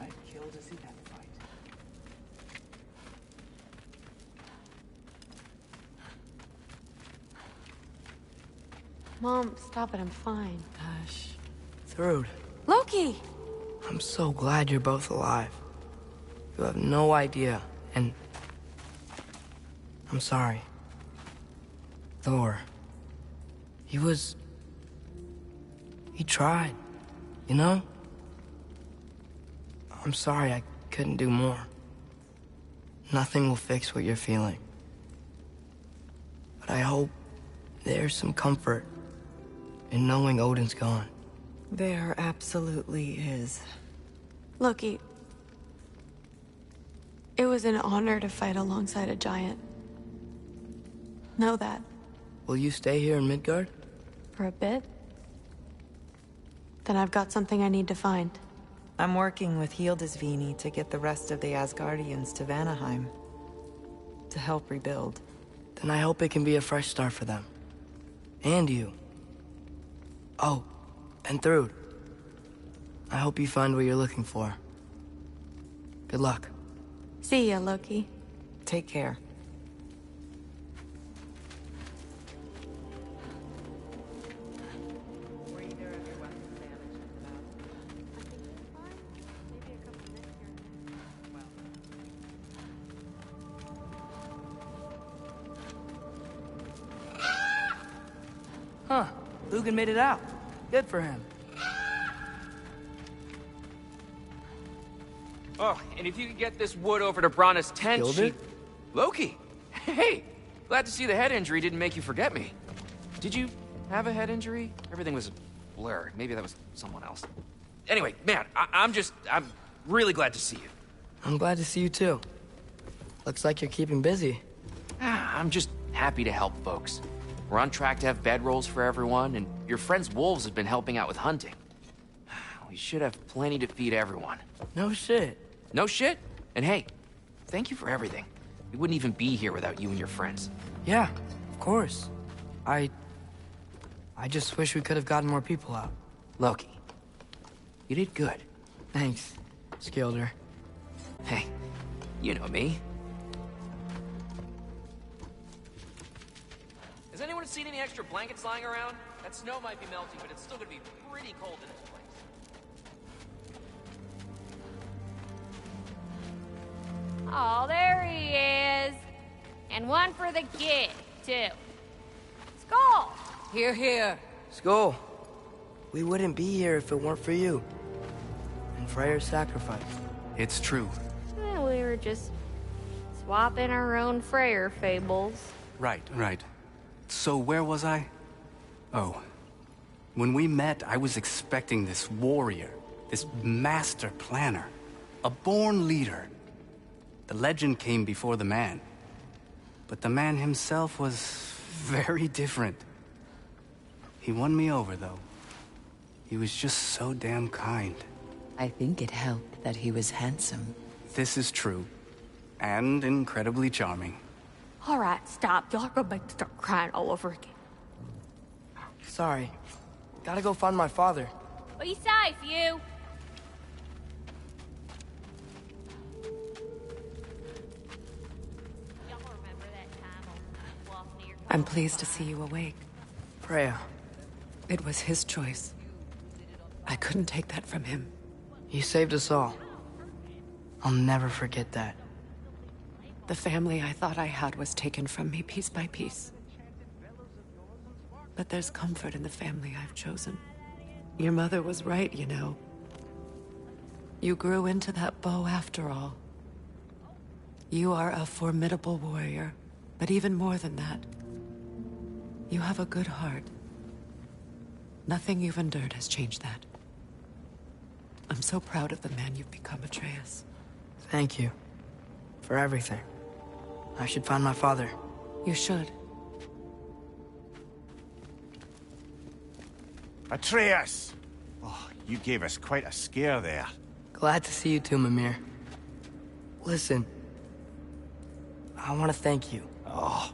I'd kill to see that fight. Mom, stop it. I'm fine. Hush. Thrud, Loki! I'm so glad you're both alive. You have no idea, and... I'm sorry. Thor. He tried, you know? I'm sorry I couldn't do more. Nothing will fix what you're feeling. But I hope there's some comfort in knowing Odin's gone. There absolutely is. Loki, it was an honor to fight alongside a giant. Know that. Will you stay here in Midgard? For a bit? Then I've got something I need to find. I'm working with Hildisvíni to get the rest of the Asgardians to Vanaheim. To help rebuild. Then I hope it can be a fresh start for them. And you. Oh, and Thrud. I hope you find what you're looking for. Good luck. See ya, Loki. Take care. Huh. Lugan made it out. Good for him. Oh, and if you could get this wood over to Brana's tent, Gilder? Loki! Hey! Glad to see the head injury didn't make you forget me. Did you have a head injury? Everything was a blur. Maybe that was someone else. Anyway, man, I'm really glad to see you. I'm glad to see you too. Looks like you're keeping busy. I'm just happy to help folks. We're on track to have bedrolls for everyone, and your friend's wolves have been helping out with hunting. We should have plenty to feed everyone. No shit. No shit? And hey, thank you for everything. We wouldn't even be here without you and your friends. Yeah, of course. I just wish we could have gotten more people out. Loki, you did good. Thanks, Skilder. Hey, you know me. Has anyone seen any extra blankets lying around? That snow might be melting, but it's still gonna be pretty cold in this place. Oh, there he is. And one for the kid, too. Skull! Here, here. Skull. We wouldn't be here if it weren't for you. And Freyr's sacrifice. It's true. We were just swapping our own Freyr fables. Right. So where was I? Oh. When we met, I was expecting this warrior, this master planner, a born leader. The legend came before the man. But the man himself was very different. He won me over, though. He was just so damn kind. I think it helped that he was handsome. This is true. And incredibly charming. All right, stop. Y'all are gonna make me start crying all over again. Sorry. Gotta go find my father. Be safe, you. I'm pleased to see you awake. Freya. It was his choice. I couldn't take that from him. He saved us all. I'll never forget that. The family I thought I had was taken from me piece by piece. But there's comfort in the family I've chosen. Your mother was right, you know. You grew into that bow after all. You are a formidable warrior, but even more than that, you have a good heart. Nothing you've endured has changed that. I'm so proud of the man you've become, Atreus. Thank you. For everything. I should find my father. You should. Atreus! Oh, you gave us quite a scare there. Glad to see you too, Mimir. Listen. I want to thank you. Oh.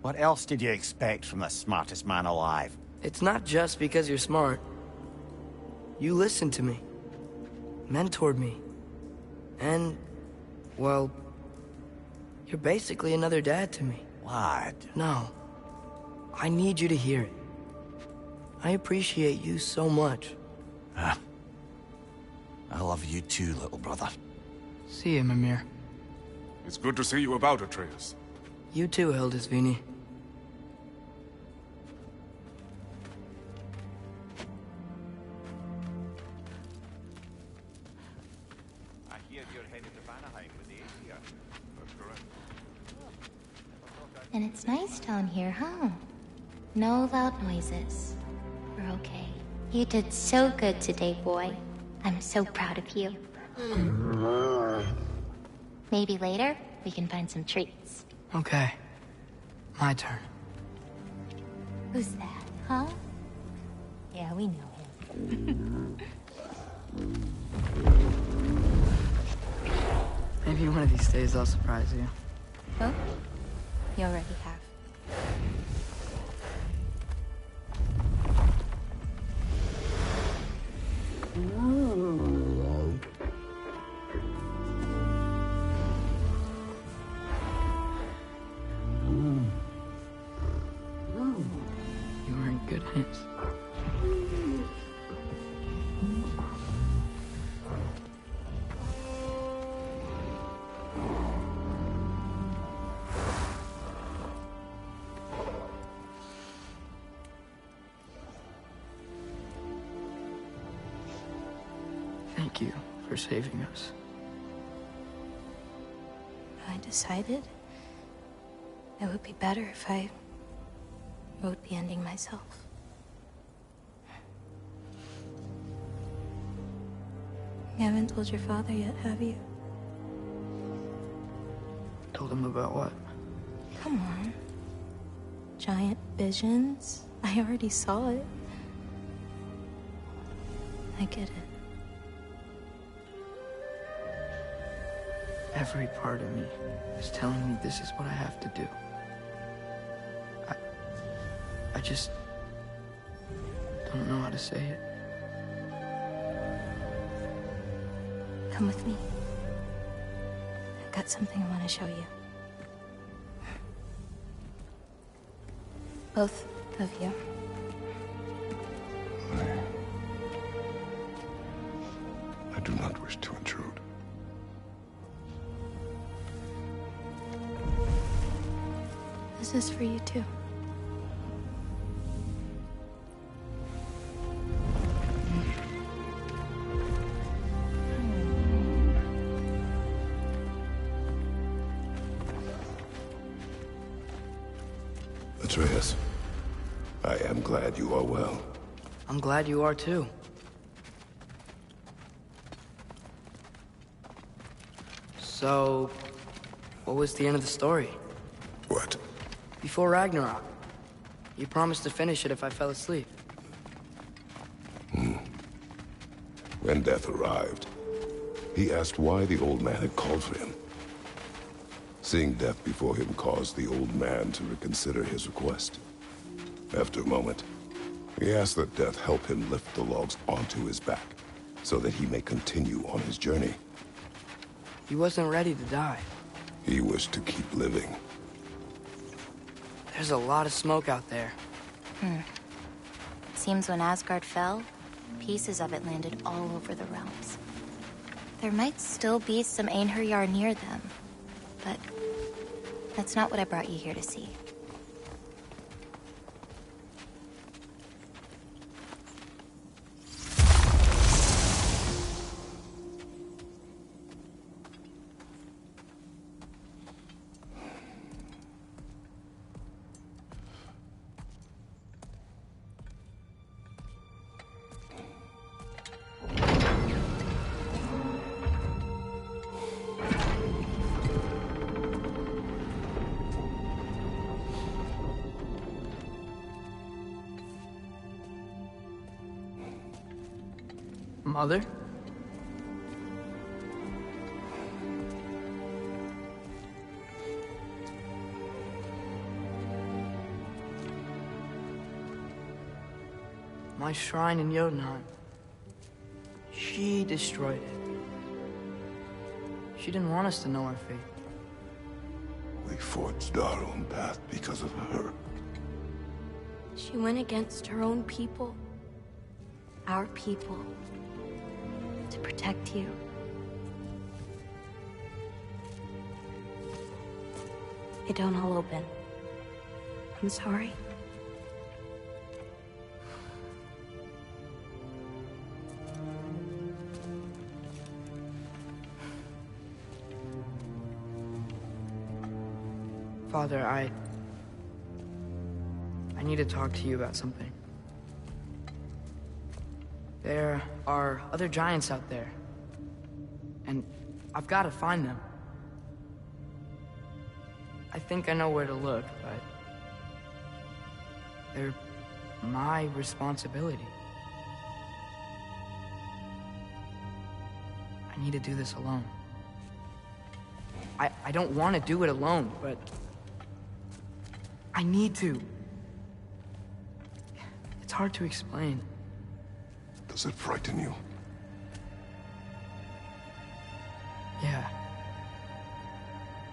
What else did you expect from the smartest man alive? It's not just because you're smart. You listened to me. Mentored me. And, well, you're basically another dad to me. Lad. No. I need you to hear it. I appreciate you so much. I love you too, little brother. See you, Mimir. It's good to see you about, Atreus. You too, Hildisvini. I hear you're headed to Vanaheim with the Aesir. That's correct. And it's nice down here, huh? No loud noises. We're okay. You did so good today, boy. I'm so proud of you. Maybe later, we can find some treats. Okay. My turn. Who's that, huh? Yeah, we know him. Maybe one of these days I'll surprise you. Oh? You already have. thank you for saving us. I decided it would be better if I wrote the ending myself. You haven't told your father yet, have you? Told him about what? Come on. Giant visions? I already saw it. I get it. Every part of me is telling me this is what I have to do. I just don't know how to say it. Come with me. I've got something I want to show you. Both of you. I do not wish to intrude. This is for you too. Atreus, I am glad you are well. I'm glad you are too. So, what was the end of the story? What? Before Ragnarok. You promised to finish it if I fell asleep. When death arrived, he asked why the old man had called for him. Seeing death before him caused the old man to reconsider his request. After a moment, he asked that death help him lift the logs onto his back, so that he may continue on his journey. He wasn't ready to die. He wished to keep living. There's a lot of smoke out there. Seems when Asgard fell, pieces of it landed all over the realms. There might still be some Einherjar near them, but that's not what I brought you here to see. Mother? My shrine in Jotunheim. She destroyed it. She didn't want us to know our fate. We forged our own path because of her. She went against her own people. Our people. To protect you. It don't all open. I'm sorry. Father, I need to talk to you about something. There are other giants out there, and I've got to find them. I think I know where to look, but they're my responsibility. I need to do this alone. I don't want to do it alone, but I need to. It's hard to explain. Does it frighten you? Yeah.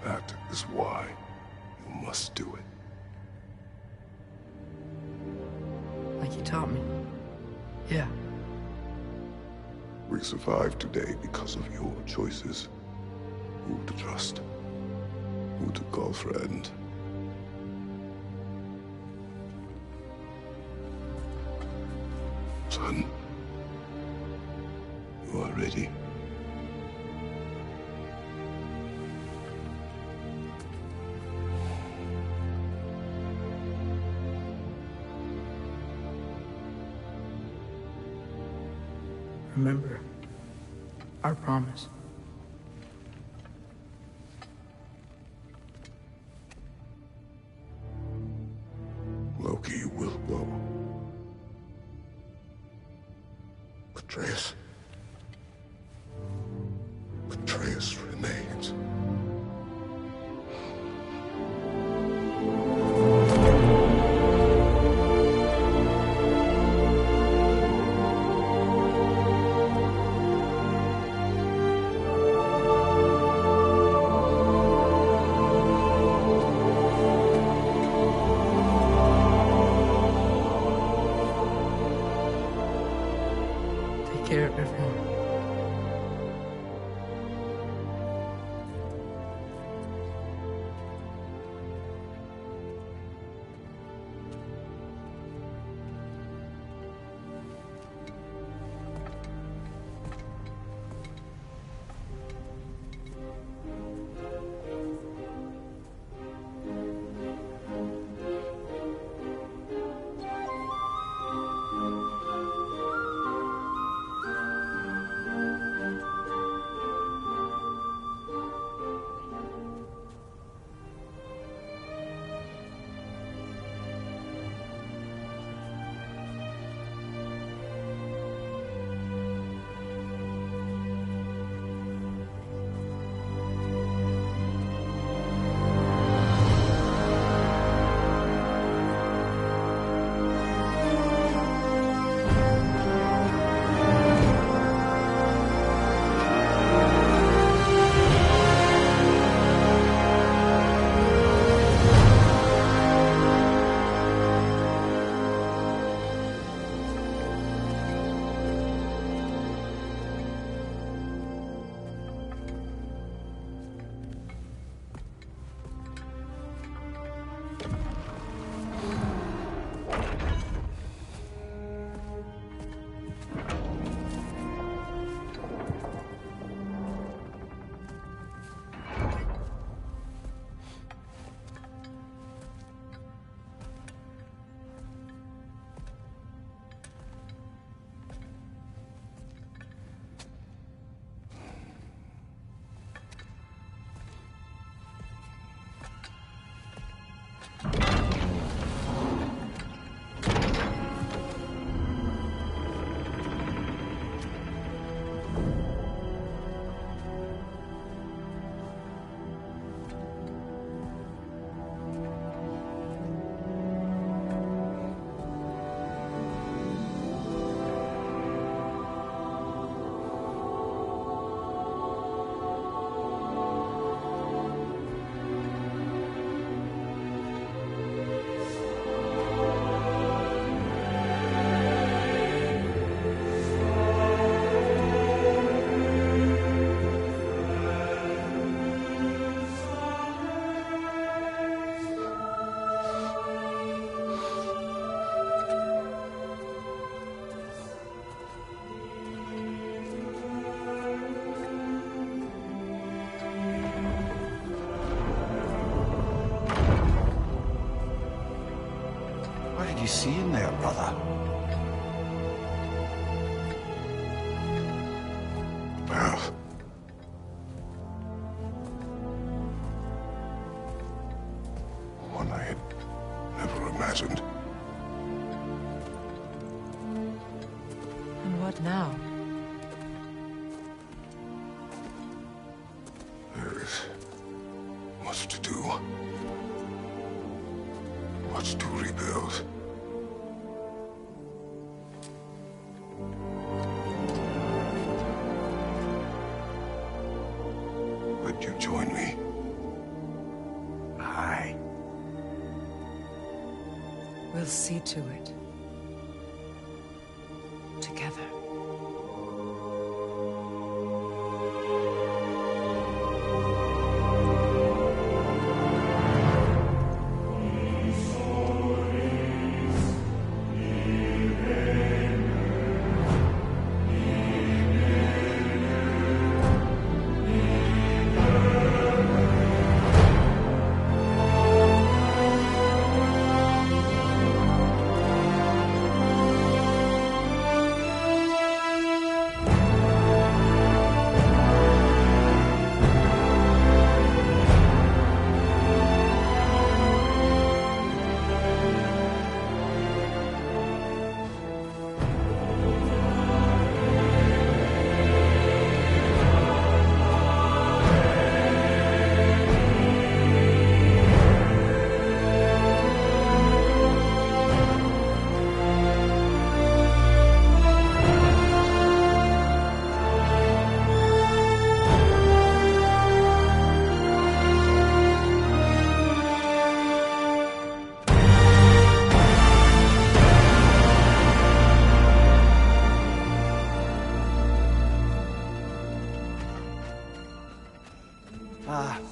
That is why you must do it. Like you taught me. Yeah. We survived today because of your choices. Who to trust, who to call friend. Son, you are ready. Remember our promise. Loki will go. Atreus. Atreus remains. Take care, everyone. What did you see in there, brother? Path. One I had never imagined. And what now? There is much to do. Much to rebuild. Would you join me? Aye. We'll see to it. Together.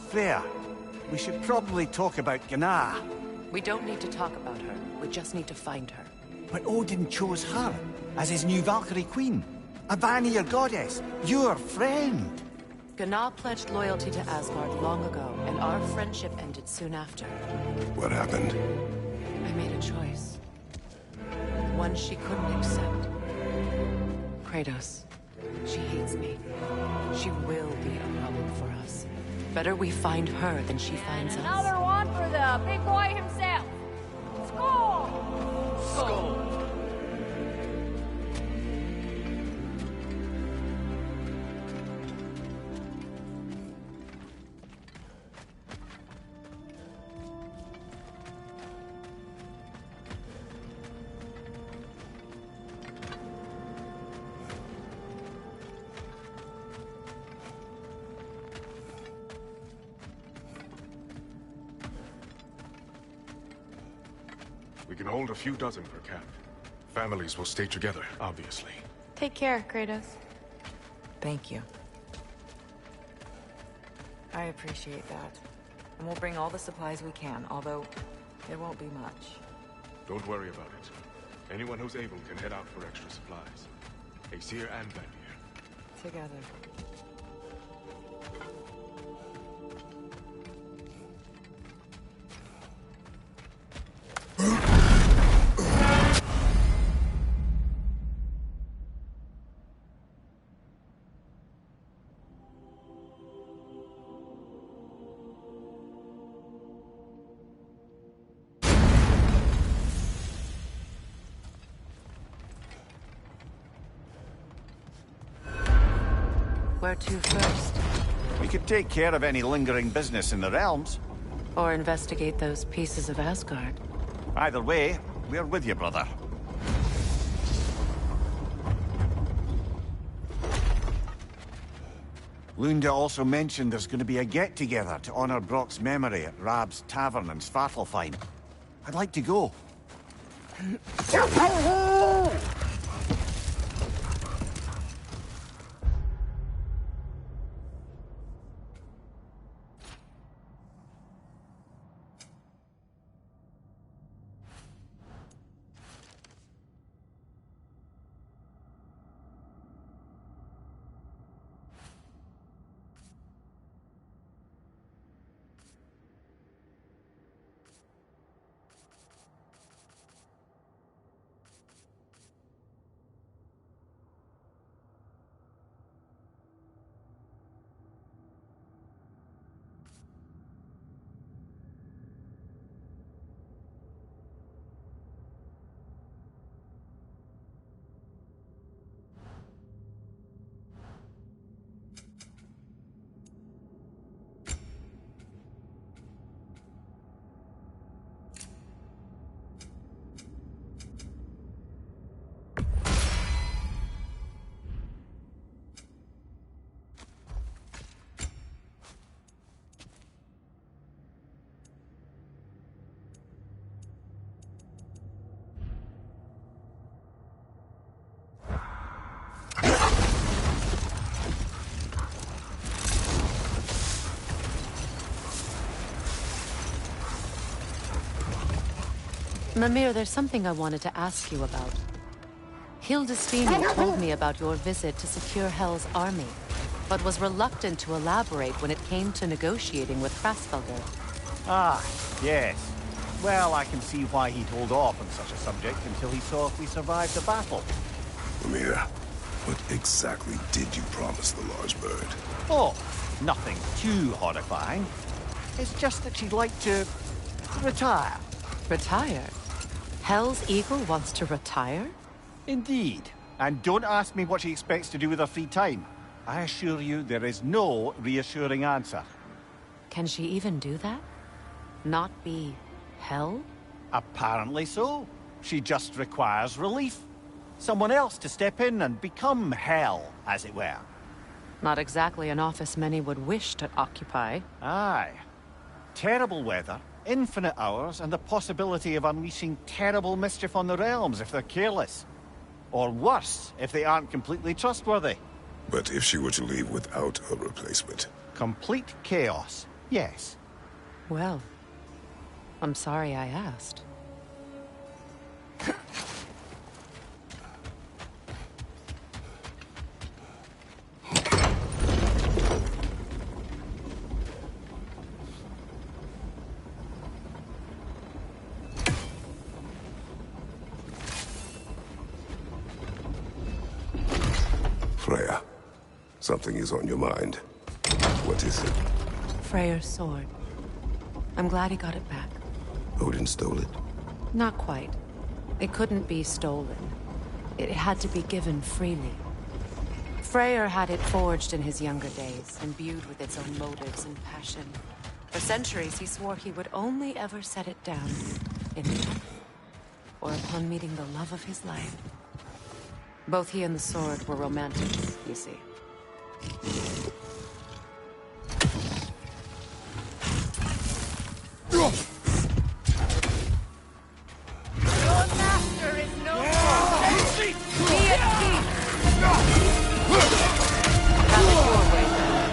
Freya. We should probably talk about Gná. We don't need to talk about her. We just need to find her. But Odin chose her as his new Valkyrie queen. A Vanir goddess. Your friend. Gná pledged loyalty to Asgard long ago, and our friendship ended soon after. What happened? I made a choice. One she couldn't accept. Kratos. She hates me. She will be a problem for us. Better we find her than she finds us. Another one for the big boy himself. Skull! Skull! We can hold a few dozen per camp. Families will stay together, obviously. Take care, Kratos. Thank you. I appreciate that. And we'll bring all the supplies we can, although there won't be much. Don't worry about it. Anyone who's able can head out for extra supplies. Aesir and Vandir. Together. Where to first? We could take care of any lingering business in the realms. Or investigate those pieces of Asgard. Either way, we're with you, brother. Lunda also mentioned there's going to be a get-together to honor Brock's memory at Rab's Tavern in Svartalfheim. I'd like to go. Mimir, there's something I wanted to ask you about. Hildestini told me about your visit to secure Hel's army, but was reluctant to elaborate when it came to negotiating with Hraesvelgr. Ah, yes. Well, I can see why he'd hold off on such a subject until he saw if we survived the battle. Mimir, what exactly did you promise the large bird? Oh, nothing too horrifying. It's just that she'd like to retire. Retire? Hel's Eagle wants to retire? Indeed. And don't ask me what she expects to do with her free time. I assure you there is no reassuring answer. Can she even do that? Not be Hel? Apparently so. She just requires relief. Someone else to step in and become Hel, as it were. Not exactly an office many would wish to occupy. Aye. Terrible weather, infinite hours, and the possibility of unleashing terrible mischief on the realms if they're careless. Or worse, if they aren't completely trustworthy. But if she were to leave without a replacement? Complete chaos, yes. Well, I'm sorry I asked. Freya, something is on your mind. What is it? Freyr's sword. I'm glad he got it back. Odin stole it? Not quite. It couldn't be stolen. It had to be given freely. Freyr had it forged in his younger days, imbued with its own motives and passion. For centuries, he swore he would only ever set it down in death, or upon meeting the love of his life. Both he and the sword were romantics, you see. Your master is no more. Be at peace. Have it your way, then.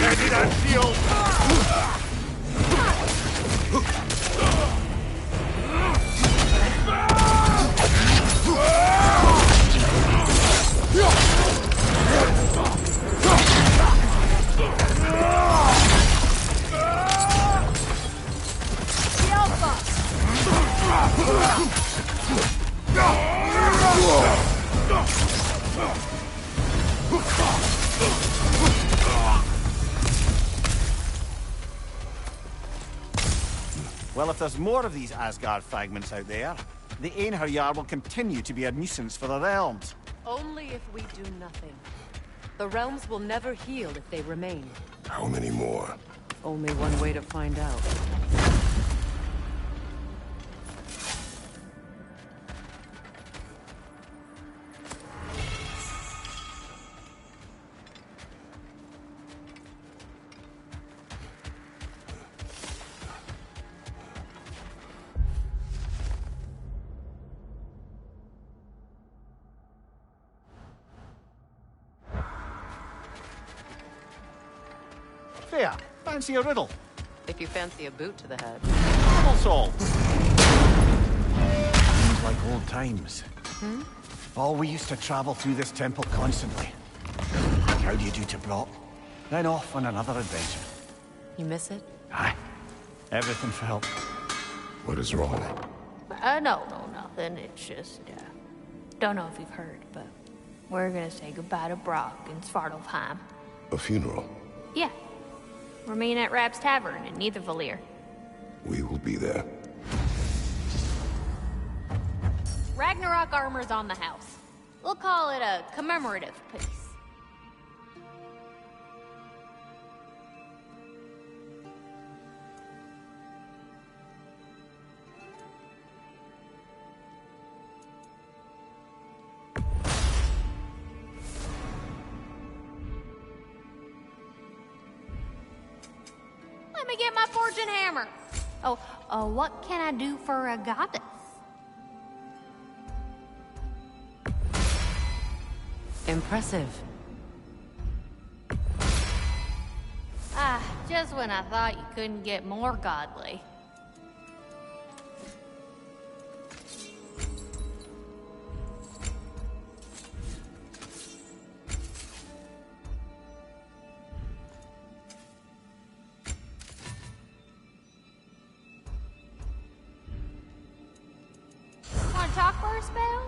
Ready that shield! Well, if there's more of these Asgard fragments out there, the Einherjar will continue to be a nuisance for the realms. Only if we do nothing. The realms will never heal if they remain. How many more? Only one way to find out. Freya, fancy a riddle? If you fancy a boot to the head. Problem solved. Seems like old times. Hmm? Oh, we used to travel through this temple constantly. How do you do to Brock? Then off on another adventure. You miss it? Aye. Everything felt. What is wrong? No, nothing. It's just, don't know if you've heard, but we're gonna say goodbye to Brock in Svartalfheim. A funeral? Yeah. We're meeting at Rapp's Tavern in Niedervallir. We will be there. Ragnarok armor's on the house. We'll call it a commemorative piece. Let me get my fortune hammer. Oh, what can I do for a goddess? Impressive. Ah, just when I thought you couldn't get more godly. talk for a spell?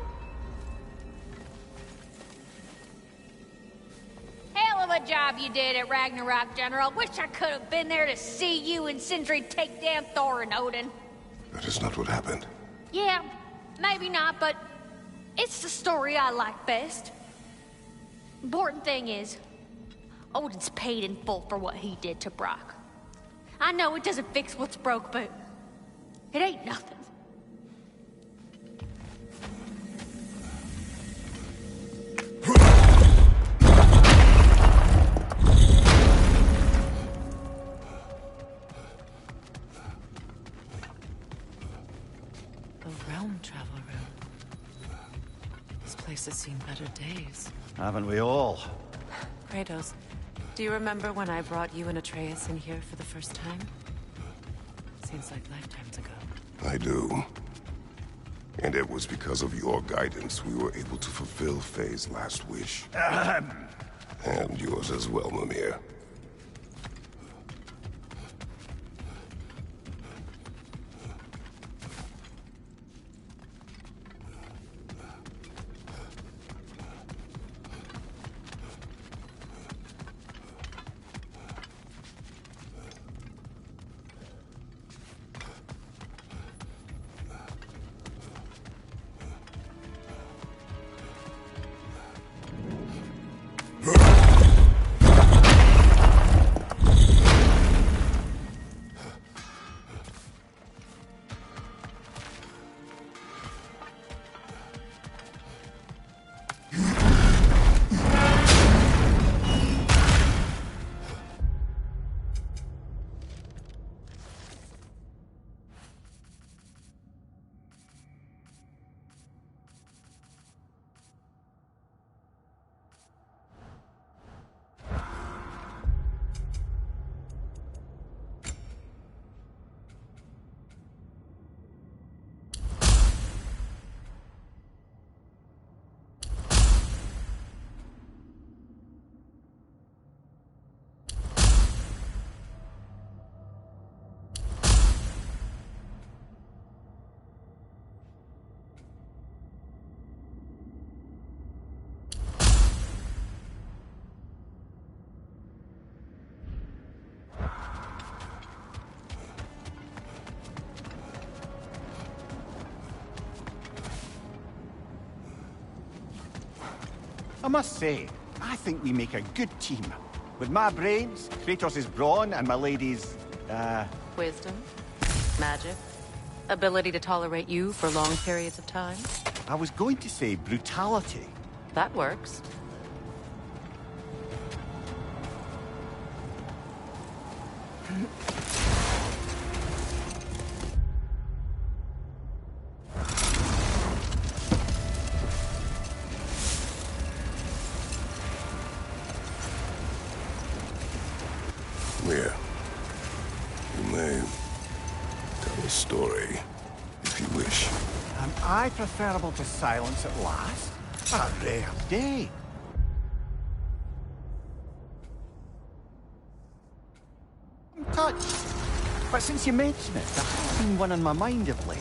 Hell of a job you did at Ragnarok, General. Wish I could have been there to see you and Sindri take down Thor and Odin. That is not what happened. Yeah, maybe not, but it's the story I like best. Important thing is, Odin's paid in full for what he did to Brock. I know it doesn't fix what's broke, but it ain't nothing. The realm travel room. This place has seen better days. Haven't we all? Kratos, do you remember when I brought you and Atreus in here for the first time? Seems like lifetimes ago. I do. And it was because of your guidance we were able to fulfill Faye's last wish. And yours as well, Mimir. I must say, I think we make a good team. With my brains, Kratos' brawn, and my lady's, Wisdom, magic, ability to tolerate you for long periods of time. I was going to say brutality. That works. Mia, you may tell a story if you wish. Am I preferable to silence at last? A rare day. I'm touched. But since you mention it, there has been one on my mind of late.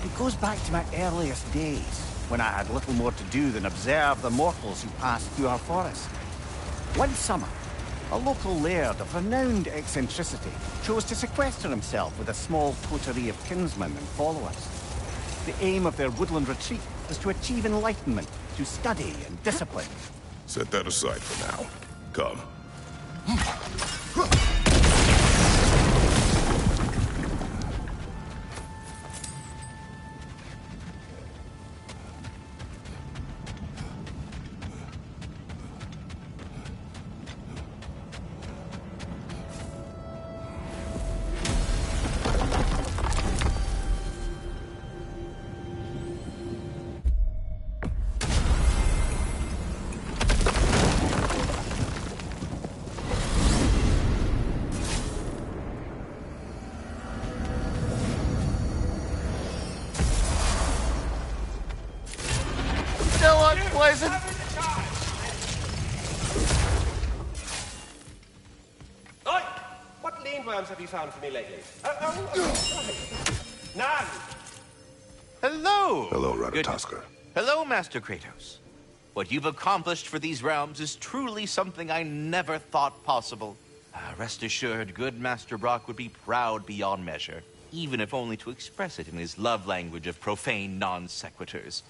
It goes back to my earliest days, when I had little more to do than observe the mortals who passed through our forest. One summer, a local laird of renowned eccentricity chose to sequester himself with a small coterie of kinsmen and followers. The aim of their woodland retreat was to achieve enlightenment through study and discipline. Set that aside for now. Come. Unpleasant. Oi! What leanworms have you found for me lately? None! Hello! Oh! Hello, Good- Ratatoskr. Hello, Master Kratos. What you've accomplished for these realms is truly something I never thought possible. Rest assured, good Master Brock would be proud beyond measure, even if only to express it in his love language of profane non-sequiturs.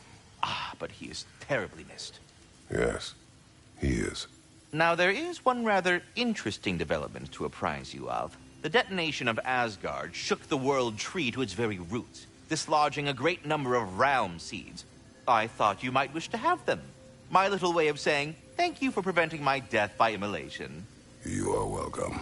But he is terribly missed. Yes, he is. Now, there is one rather interesting development to apprise you of. The detonation of Asgard shook the world tree to its very roots, dislodging a great number of realm seeds. I thought you might wish to have them. My little way of saying, thank you for preventing my death by immolation. You are welcome.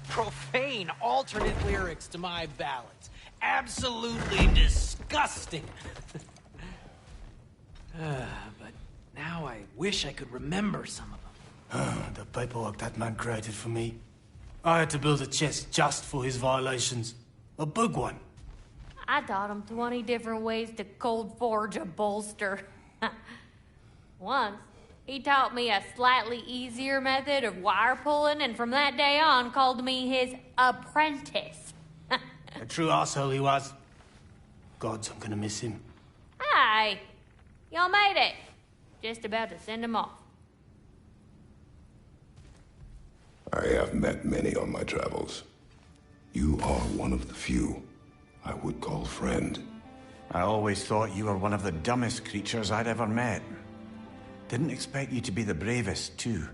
Profane alternate lyrics to my ballads. Absolutely disgusting. But now I wish I could remember some of them. The paperwork that man created for me. I had to build a chest just for his violations. A big one. I taught him 20 different ways to cold forge a bolster. Once, he taught me a slightly easier method of wire pulling, and from that day on called me his apprentice. A true asshole he was. Gods, I'm gonna miss him. Hi, y'all made it. Just about to send him off. I have met many on my travels. You are one of the few I would call friend. I always thought you were one of the dumbest creatures I'd ever met. Didn't expect you to be the bravest, too.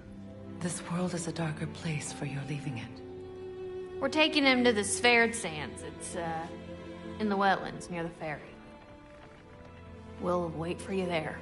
This world is a darker place for your leaving it. We're taking him to the Sverd Sands. It's, in the wetlands near the ferry. We'll wait for you there.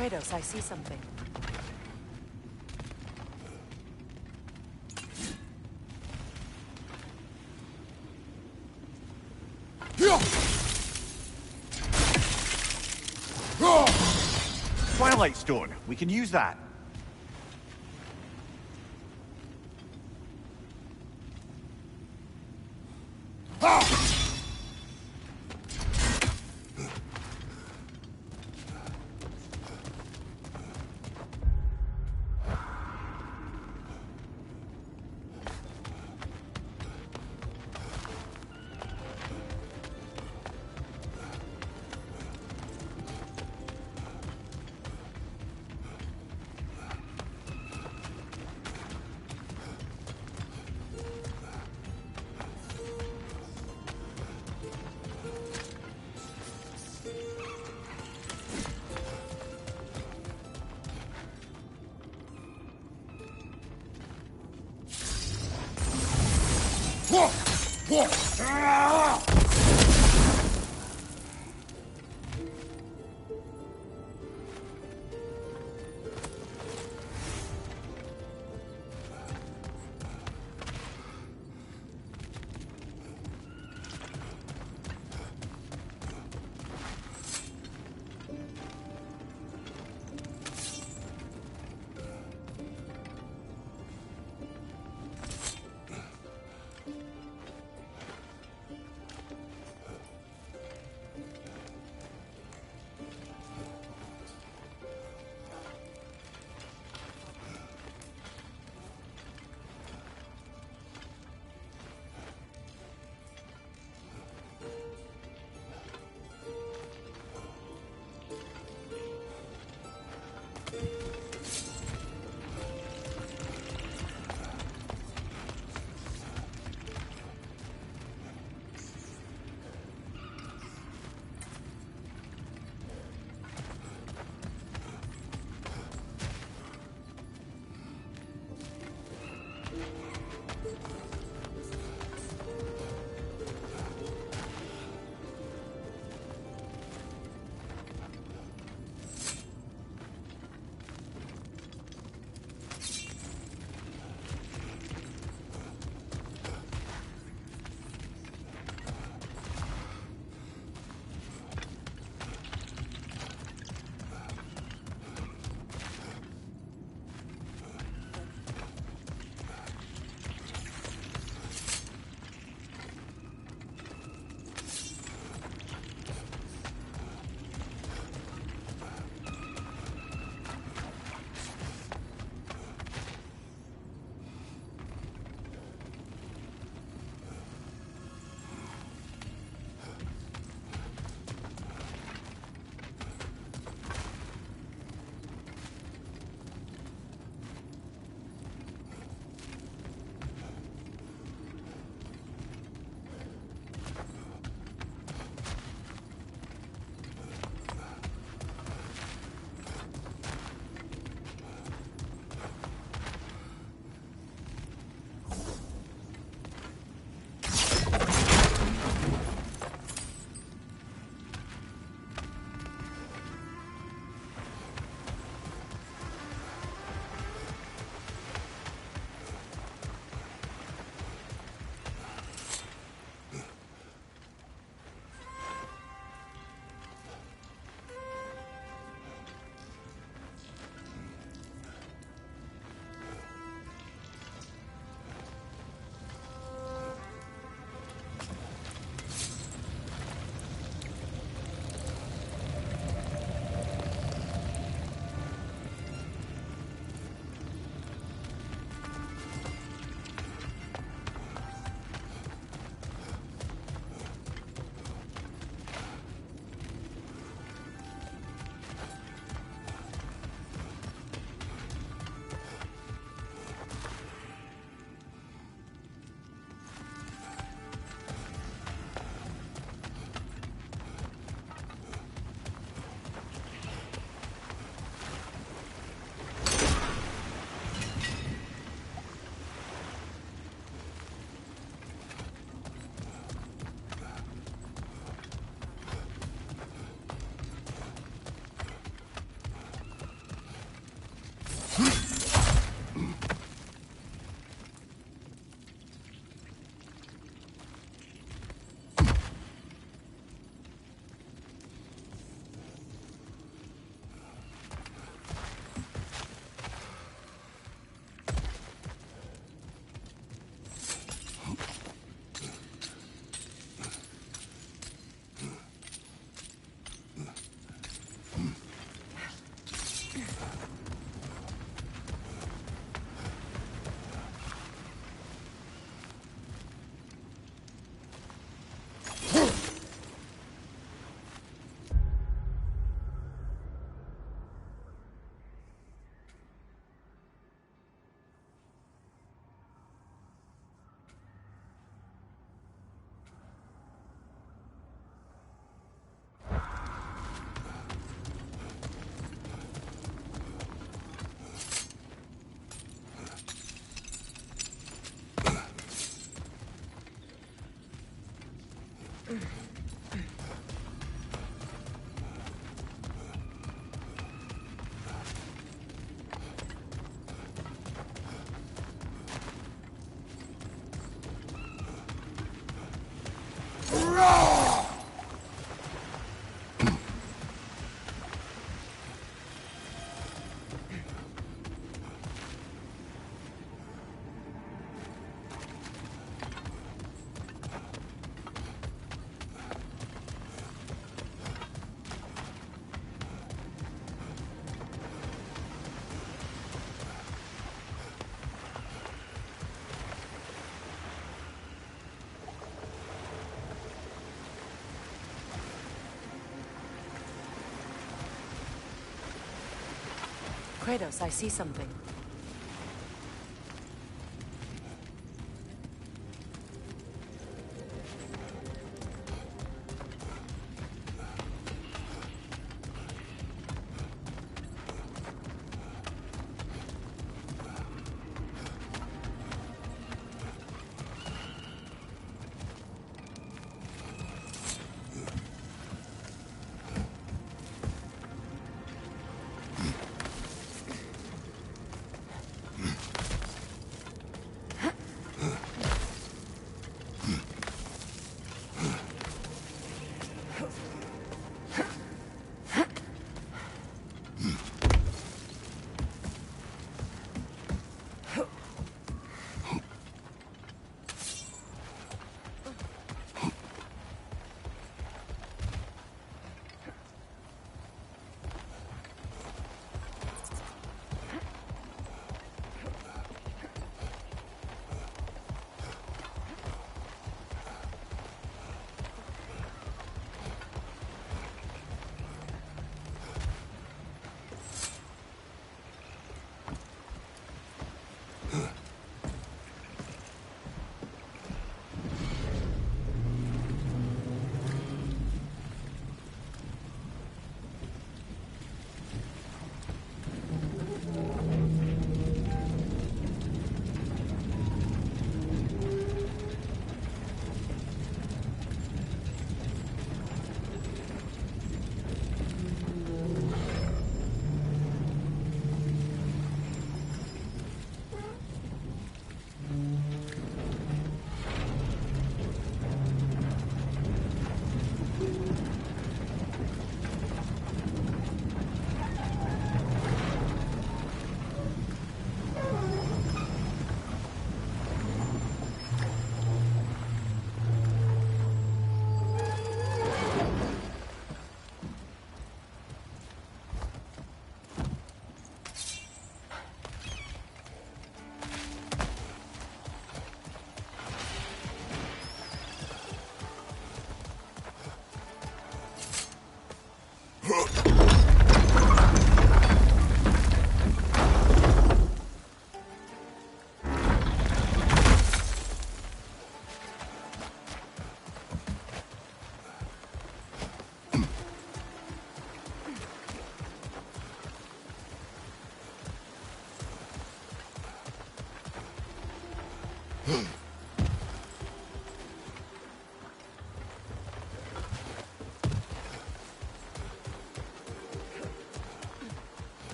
Kratos, I see something. Twilight Stone. We can use that. Kratos, I see something.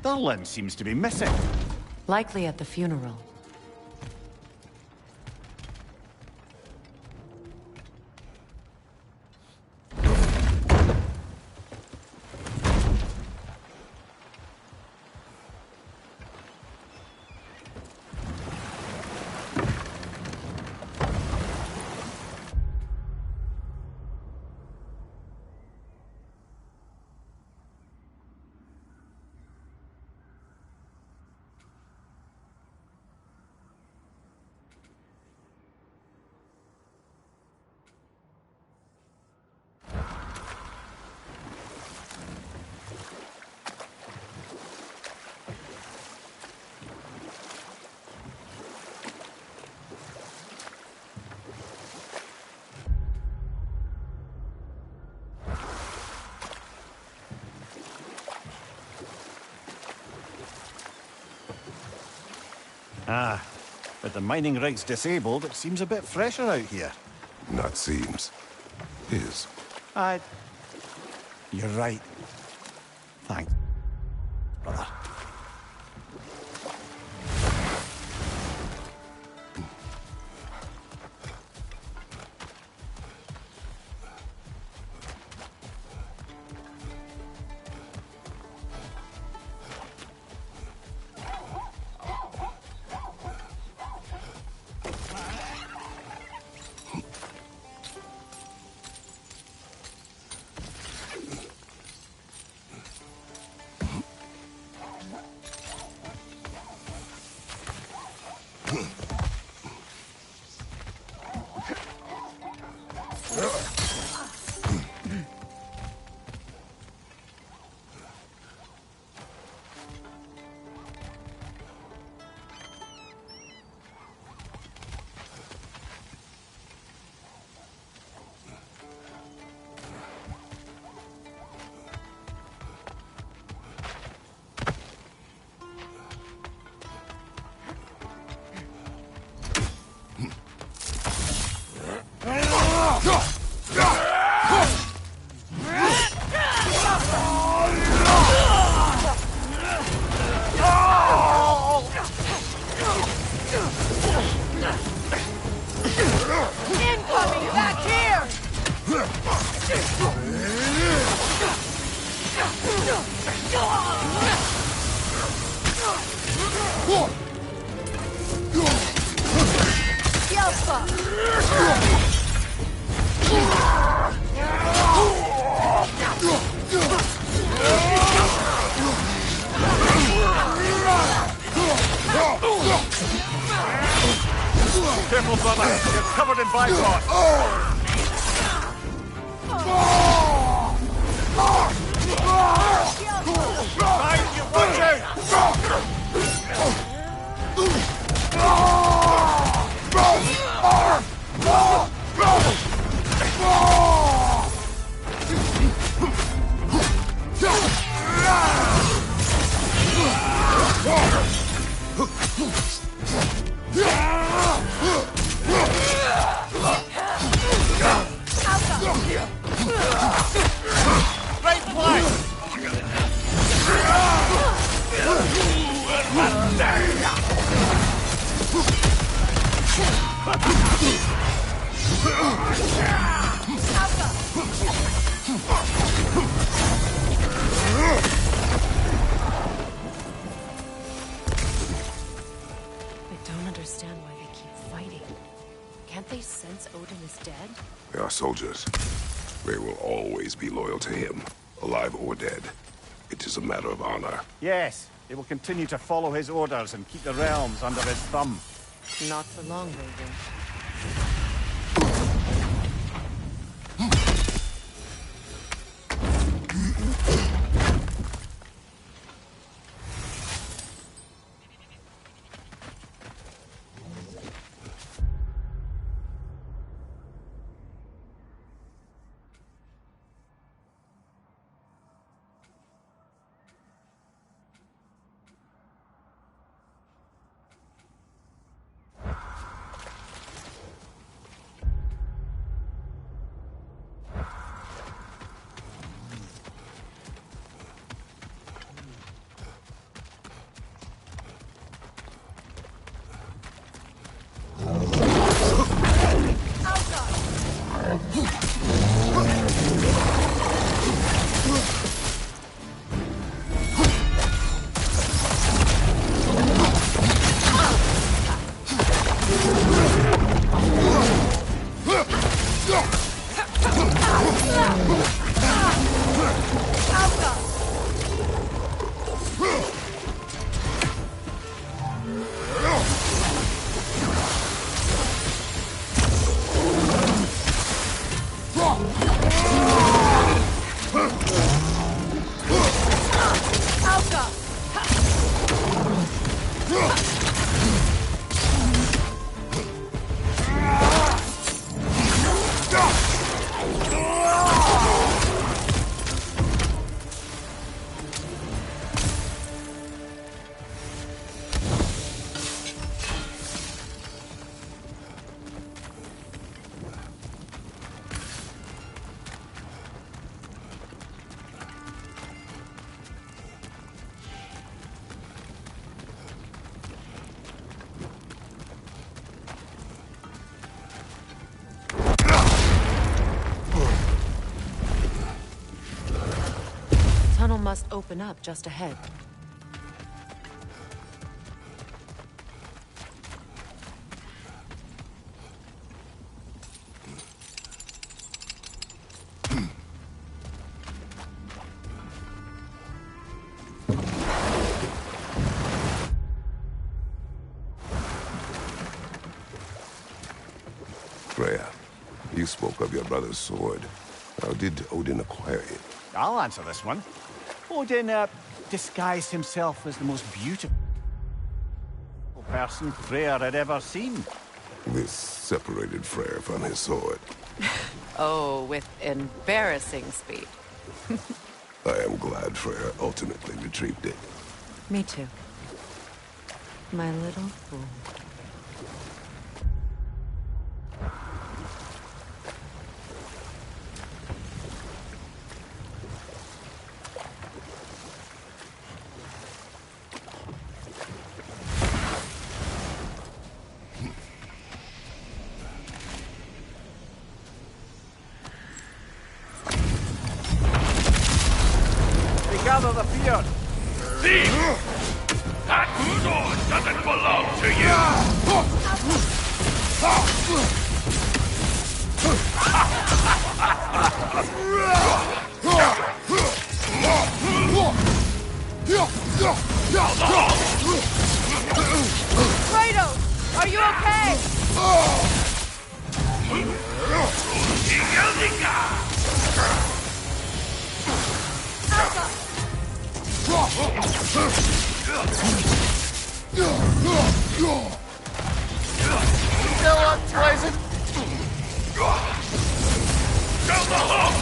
The limb seems to be missing. Likely at the funeral. Ah, but the mining rig's disabled. It seems a bit fresher out here. Not seems. Is. You're right. Thanks, brother. Careful, brother. You're covered in bipod. Right, you watch Great play! I don't understand why they keep fighting. Can't they sense Odin is dead? They are soldiers. They will always be loyal to him, alive or dead. It is a matter of honor. Yes, they will continue to follow his orders and keep the realms under his thumb. Not for long, Raven. Tunnel must open up just ahead. Freya, you spoke of your brother's sword. How did Odin acquire it? I'll answer this one. Odin disguised himself as the most beautiful person Freyr had ever seen. This separated Freyr from his sword. Oh, with embarrassing speed. I am glad Freyr ultimately retrieved it. Me too. My little fool. gather the fear. Thief! That sword doesn't belong to you! Kratos, are you okay? Still unpleasant. Down the hole!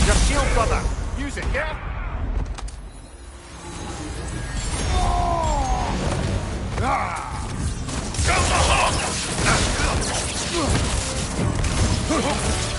Your shield, brother. Use it, yeah? Down the hole!